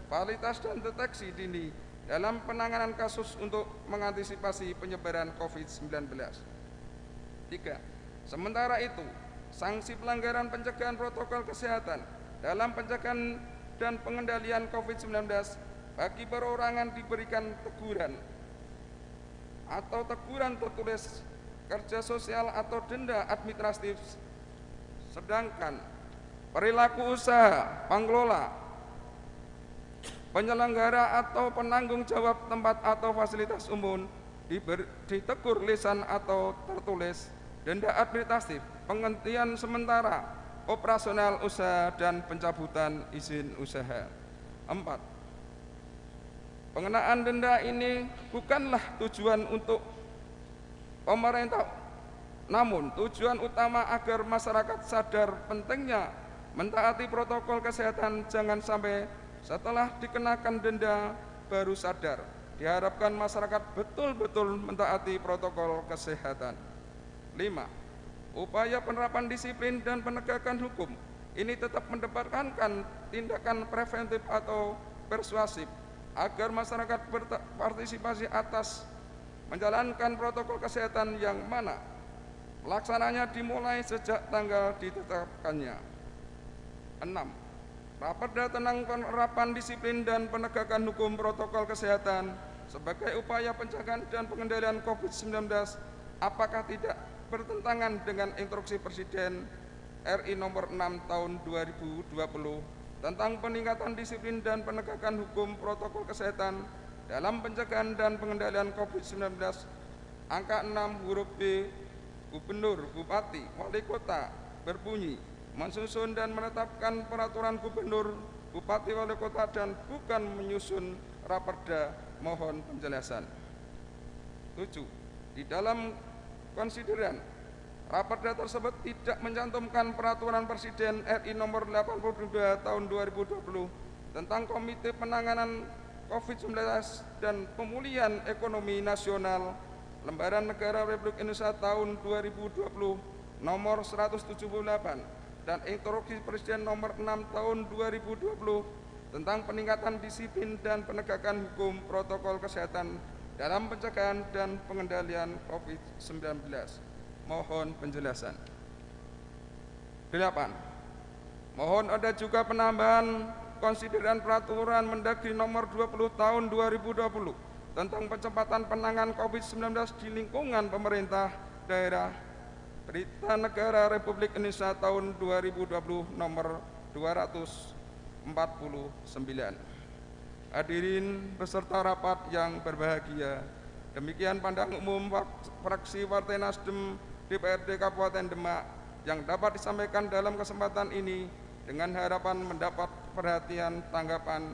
kualitas dan deteksi dini dalam penanganan kasus untuk mengantisipasi penyebaran COVID-19. 3. Sementara itu, sanksi pelanggaran pencegahan protokol kesehatan dalam pencegahan dan pengendalian COVID-19 bagi perorangan diberikan teguran atau teguran tertulis, kerja sosial atau denda administratif, sedangkan perilaku usaha, pengelola, penyelenggara atau penanggung jawab tempat atau fasilitas umum ditegur lisan atau tertulis, denda administratif, penghentian sementara operasional usaha dan pencabutan izin usaha. 4. Pengenaan denda ini bukanlah tujuan untuk pemerintah, namun tujuan utama agar masyarakat sadar pentingnya mentaati protokol kesehatan. Jangan sampai setelah dikenakan denda baru sadar. Diharapkan masyarakat betul-betul mentaati protokol kesehatan. 5. Upaya penerapan disiplin dan penegakan hukum ini tetap mendepankan tindakan preventif atau persuasif agar masyarakat berpartisipasi atas menjalankan protokol kesehatan yang mana pelaksananya dimulai sejak tanggal ditetapkannya. 6. Raperda tentang penerapan disiplin dan penegakan hukum protokol kesehatan sebagai upaya pencegahan dan pengendalian COVID-19 apakah tidak bertentangan dengan instruksi Presiden RI nomor 6 tahun 2020 tentang peningkatan disiplin dan penegakan hukum protokol kesehatan dalam pencegahan dan pengendalian COVID-19 angka 6 huruf B Gubernur, Bupati, Wali Kota berbunyi mensusun dan menetapkan peraturan Gubernur, Bupati, Wali Kota dan bukan menyusun raperda. Mohon penjelasan. 7. Di dalam konsideran raperda tersebut tidak mencantumkan peraturan Presiden RI nomor 82 tahun 2020 tentang Komite Penanganan COVID-19 dan Pemulihan Ekonomi Nasional Lembaran Negara Republik Indonesia tahun 2020 nomor 178 dan Instruksi Presiden nomor 6 tahun 2020 tentang peningkatan disiplin dan penegakan hukum protokol kesehatan dalam pencegahan dan pengendalian COVID-19. Mohon penjelasan. 8. Mohon ada juga penambahan konsideran peraturan Mendagri nomor 20 tahun 2020 tentang percepatan penanganan COVID-19 di lingkungan pemerintah daerah Berita Negara Republik Indonesia tahun 2020 nomor 249. Hadirin beserta rapat yang berbahagia, demikian pandangan umum fraksi Partai Nasdem DPRD Kabupaten Demak yang dapat disampaikan dalam kesempatan ini dengan harapan mendapat perhatian, tanggapan,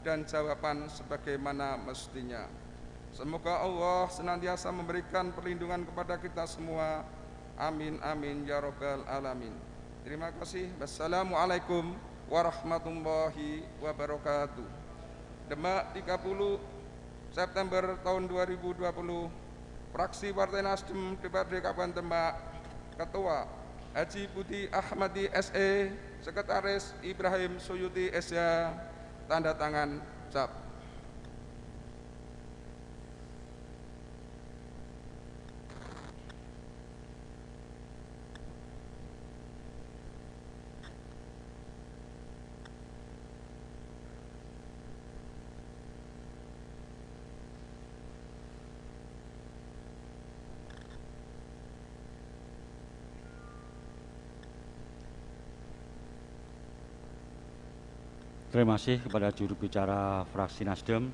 dan jawaban sebagaimana mestinya. Semoga Allah senantiasa memberikan perlindungan kepada kita semua. Amin amin ya rabbal alamin. Terima kasih. Wassalamualaikum warahmatullahi wabarakatuh. Demak 30 September tahun 2020, fraksi Partai Nasdem DPRD Kabupaten Demak, Ketua Haji Budi Ahmadi SE, Sekretaris Ibrahim Suyuti SH, tanda tangan cap. Terima kasih kepada juru bicara fraksi Nasdem.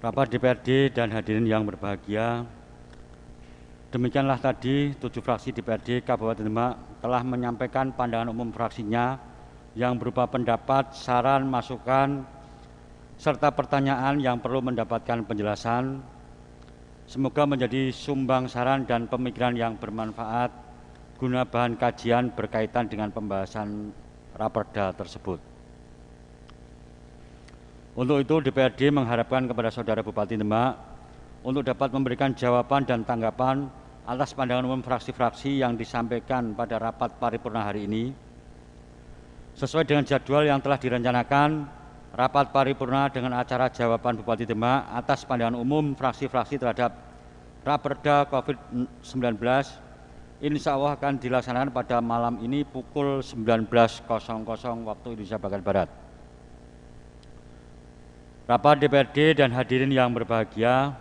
Rapat DPRD dan hadirin yang berbahagia, demikianlah tadi 7 fraksi DPRD Kabupaten Demak telah menyampaikan pandangan umum fraksinya yang berupa pendapat, saran, masukan, serta pertanyaan yang perlu mendapatkan penjelasan Semoga menjadi sumbang saran dan pemikiran yang bermanfaat guna bahan kajian berkaitan dengan pembahasan Raperda tersebut. Untuk itu DPRD mengharapkan kepada Saudara Bupati Demak untuk dapat memberikan jawaban dan tanggapan atas pandangan umum fraksi-fraksi yang disampaikan pada rapat paripurna hari ini. Sesuai dengan jadwal yang telah direncanakan, rapat paripurna dengan acara jawaban Bupati Demak atas pandangan umum fraksi-fraksi terhadap Raperda COVID-19 insya Allah akan dilaksanakan pada malam ini pukul 19.00 waktu Indonesia bagian Barat. Rapat DPRD dan hadirin yang berbahagia,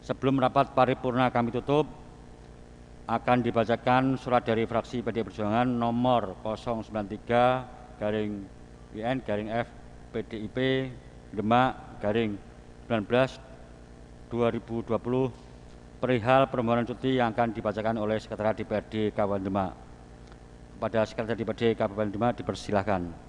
sebelum rapat paripurna kami tutup, akan dibacakan surat dari fraksi PDI Perjuangan nomor 093-IN-F PDIP Demak garing 19/2020 perihal permohonan cuti yang akan dibacakan oleh Sekretariat DPRD Kabupaten Demak. Kepada Sekretariat DPRD Kabupaten Demak dipersilahkan.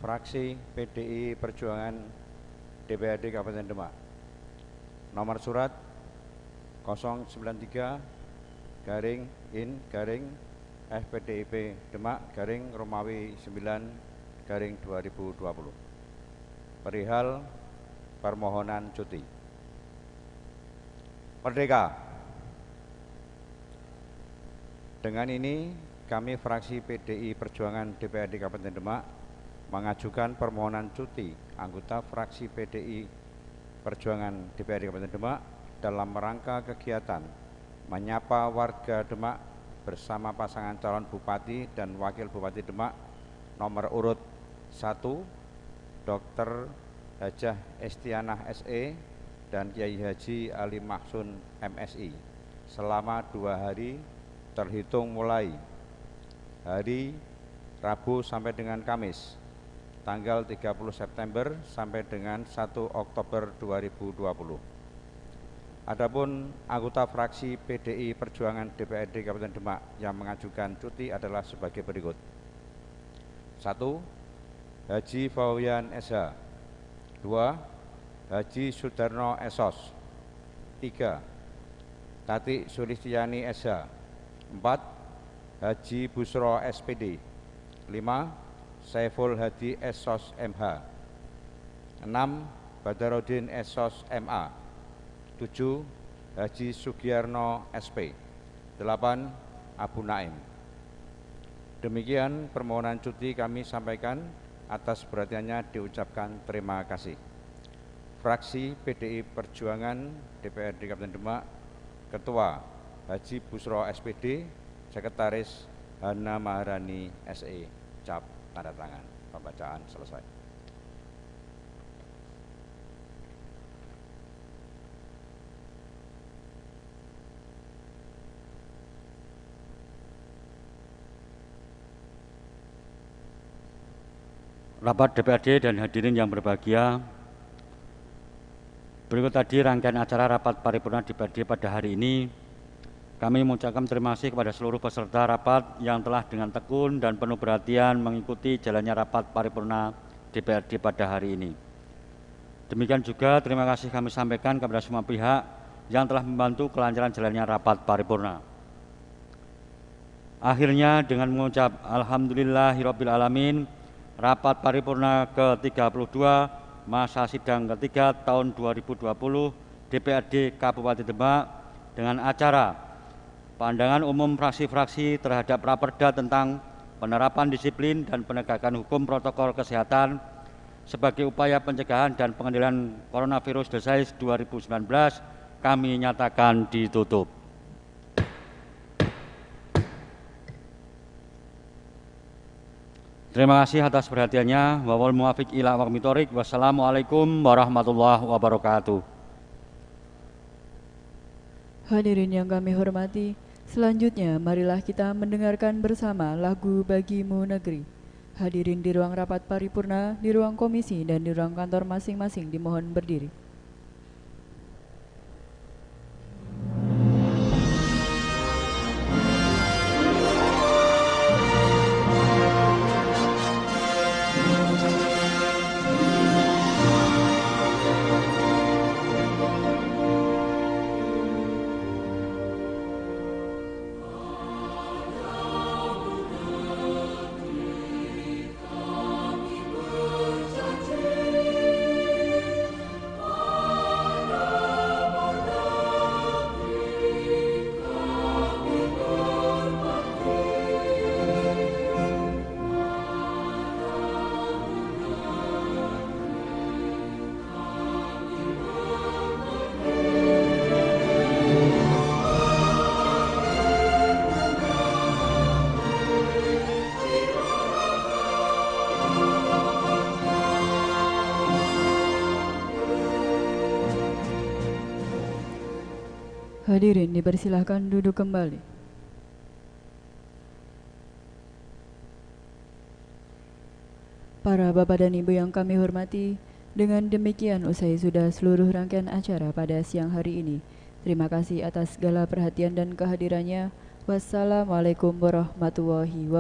Fraksi PDI Perjuangan DPRD Kabupaten Demak. Nomor surat 093-IN-FPDIP Demak Romawi 9/2020 perihal permohonan cuti. Merdeka. Dengan ini kami fraksi PDI Perjuangan DPRD Kabupaten Demak mengajukan permohonan cuti anggota fraksi PDI Perjuangan DPRD Kabupaten Demak dalam rangka kegiatan menyapa warga Demak bersama pasangan calon Bupati dan Wakil Bupati Demak nomor urut 1 Dr. Hajah Estianah SE dan Kiai Haji Ali Mahsun MSI selama 2 hari terhitung mulai hari Rabu sampai dengan Kamis tanggal 30 September sampai dengan 1 Oktober 2020. Adapun anggota fraksi PDI Perjuangan DPRD Kabupaten Demak yang mengajukan cuti adalah sebagai berikut. 1. Haji Fauyan SH. 2. Haji Sudarno Esos. 3. Tati Sulistiani SH. 4. Haji Busro SPD. 5. Saiful Hadi Esos MH. 6. Badarudin Esos MA. 7. Haji Sugiyarno SP. 8. Abu Naim. Demikian permohonan cuti kami sampaikan, atas perhatiannya diucapkan terima kasih. Fraksi PDI Perjuangan DPRD Kabupaten Demak, Ketua Haji Busro SPD, Sekretaris Hana Maharani SE. Cap tanda tangan. Pembacaan selesai. Rapat DPRD dan hadirin yang berbahagia, berikut tadi rangkaian acara rapat paripurna DPRD pada hari ini. Kami mengucapkan terima kasih kepada seluruh peserta rapat yang telah dengan tekun dan penuh perhatian mengikuti jalannya rapat paripurna DPRD pada hari ini. Demikian juga terima kasih kami sampaikan kepada semua pihak yang telah membantu kelancaran jalannya rapat paripurna. Akhirnya dengan mengucap Alhamdulillahirrabbilalamin, rapat paripurna ke-32 masa sidang ketiga tahun 2020 DPRD Kabupaten Demak dengan acara pandangan umum fraksi-fraksi terhadap Raperda tentang penerapan disiplin dan penegakan hukum protokol kesehatan sebagai upaya pencegahan dan pengendalian coronavirus disease 2019 kami nyatakan ditutup. Terima kasih atas perhatiannya. Wal muwafiq ila aqwamit thoriq. Wassalamualaikum warahmatullahi wabarakatuh. Hadirin yang kami hormati, selanjutnya marilah kita mendengarkan bersama lagu Bagimu Negeri. Hadirin di ruang rapat paripurna, di ruang komisi, dan di ruang kantor masing-masing dimohon berdiri. Hadirin dipersilahkan duduk kembali. Para Bapak dan Ibu yang kami hormati, dengan demikian usai sudah seluruh rangkaian acara pada siang hari ini. Terima kasih atas segala perhatian dan kehadirannya. Wassalamualaikum warahmatullahi wabarakatuh.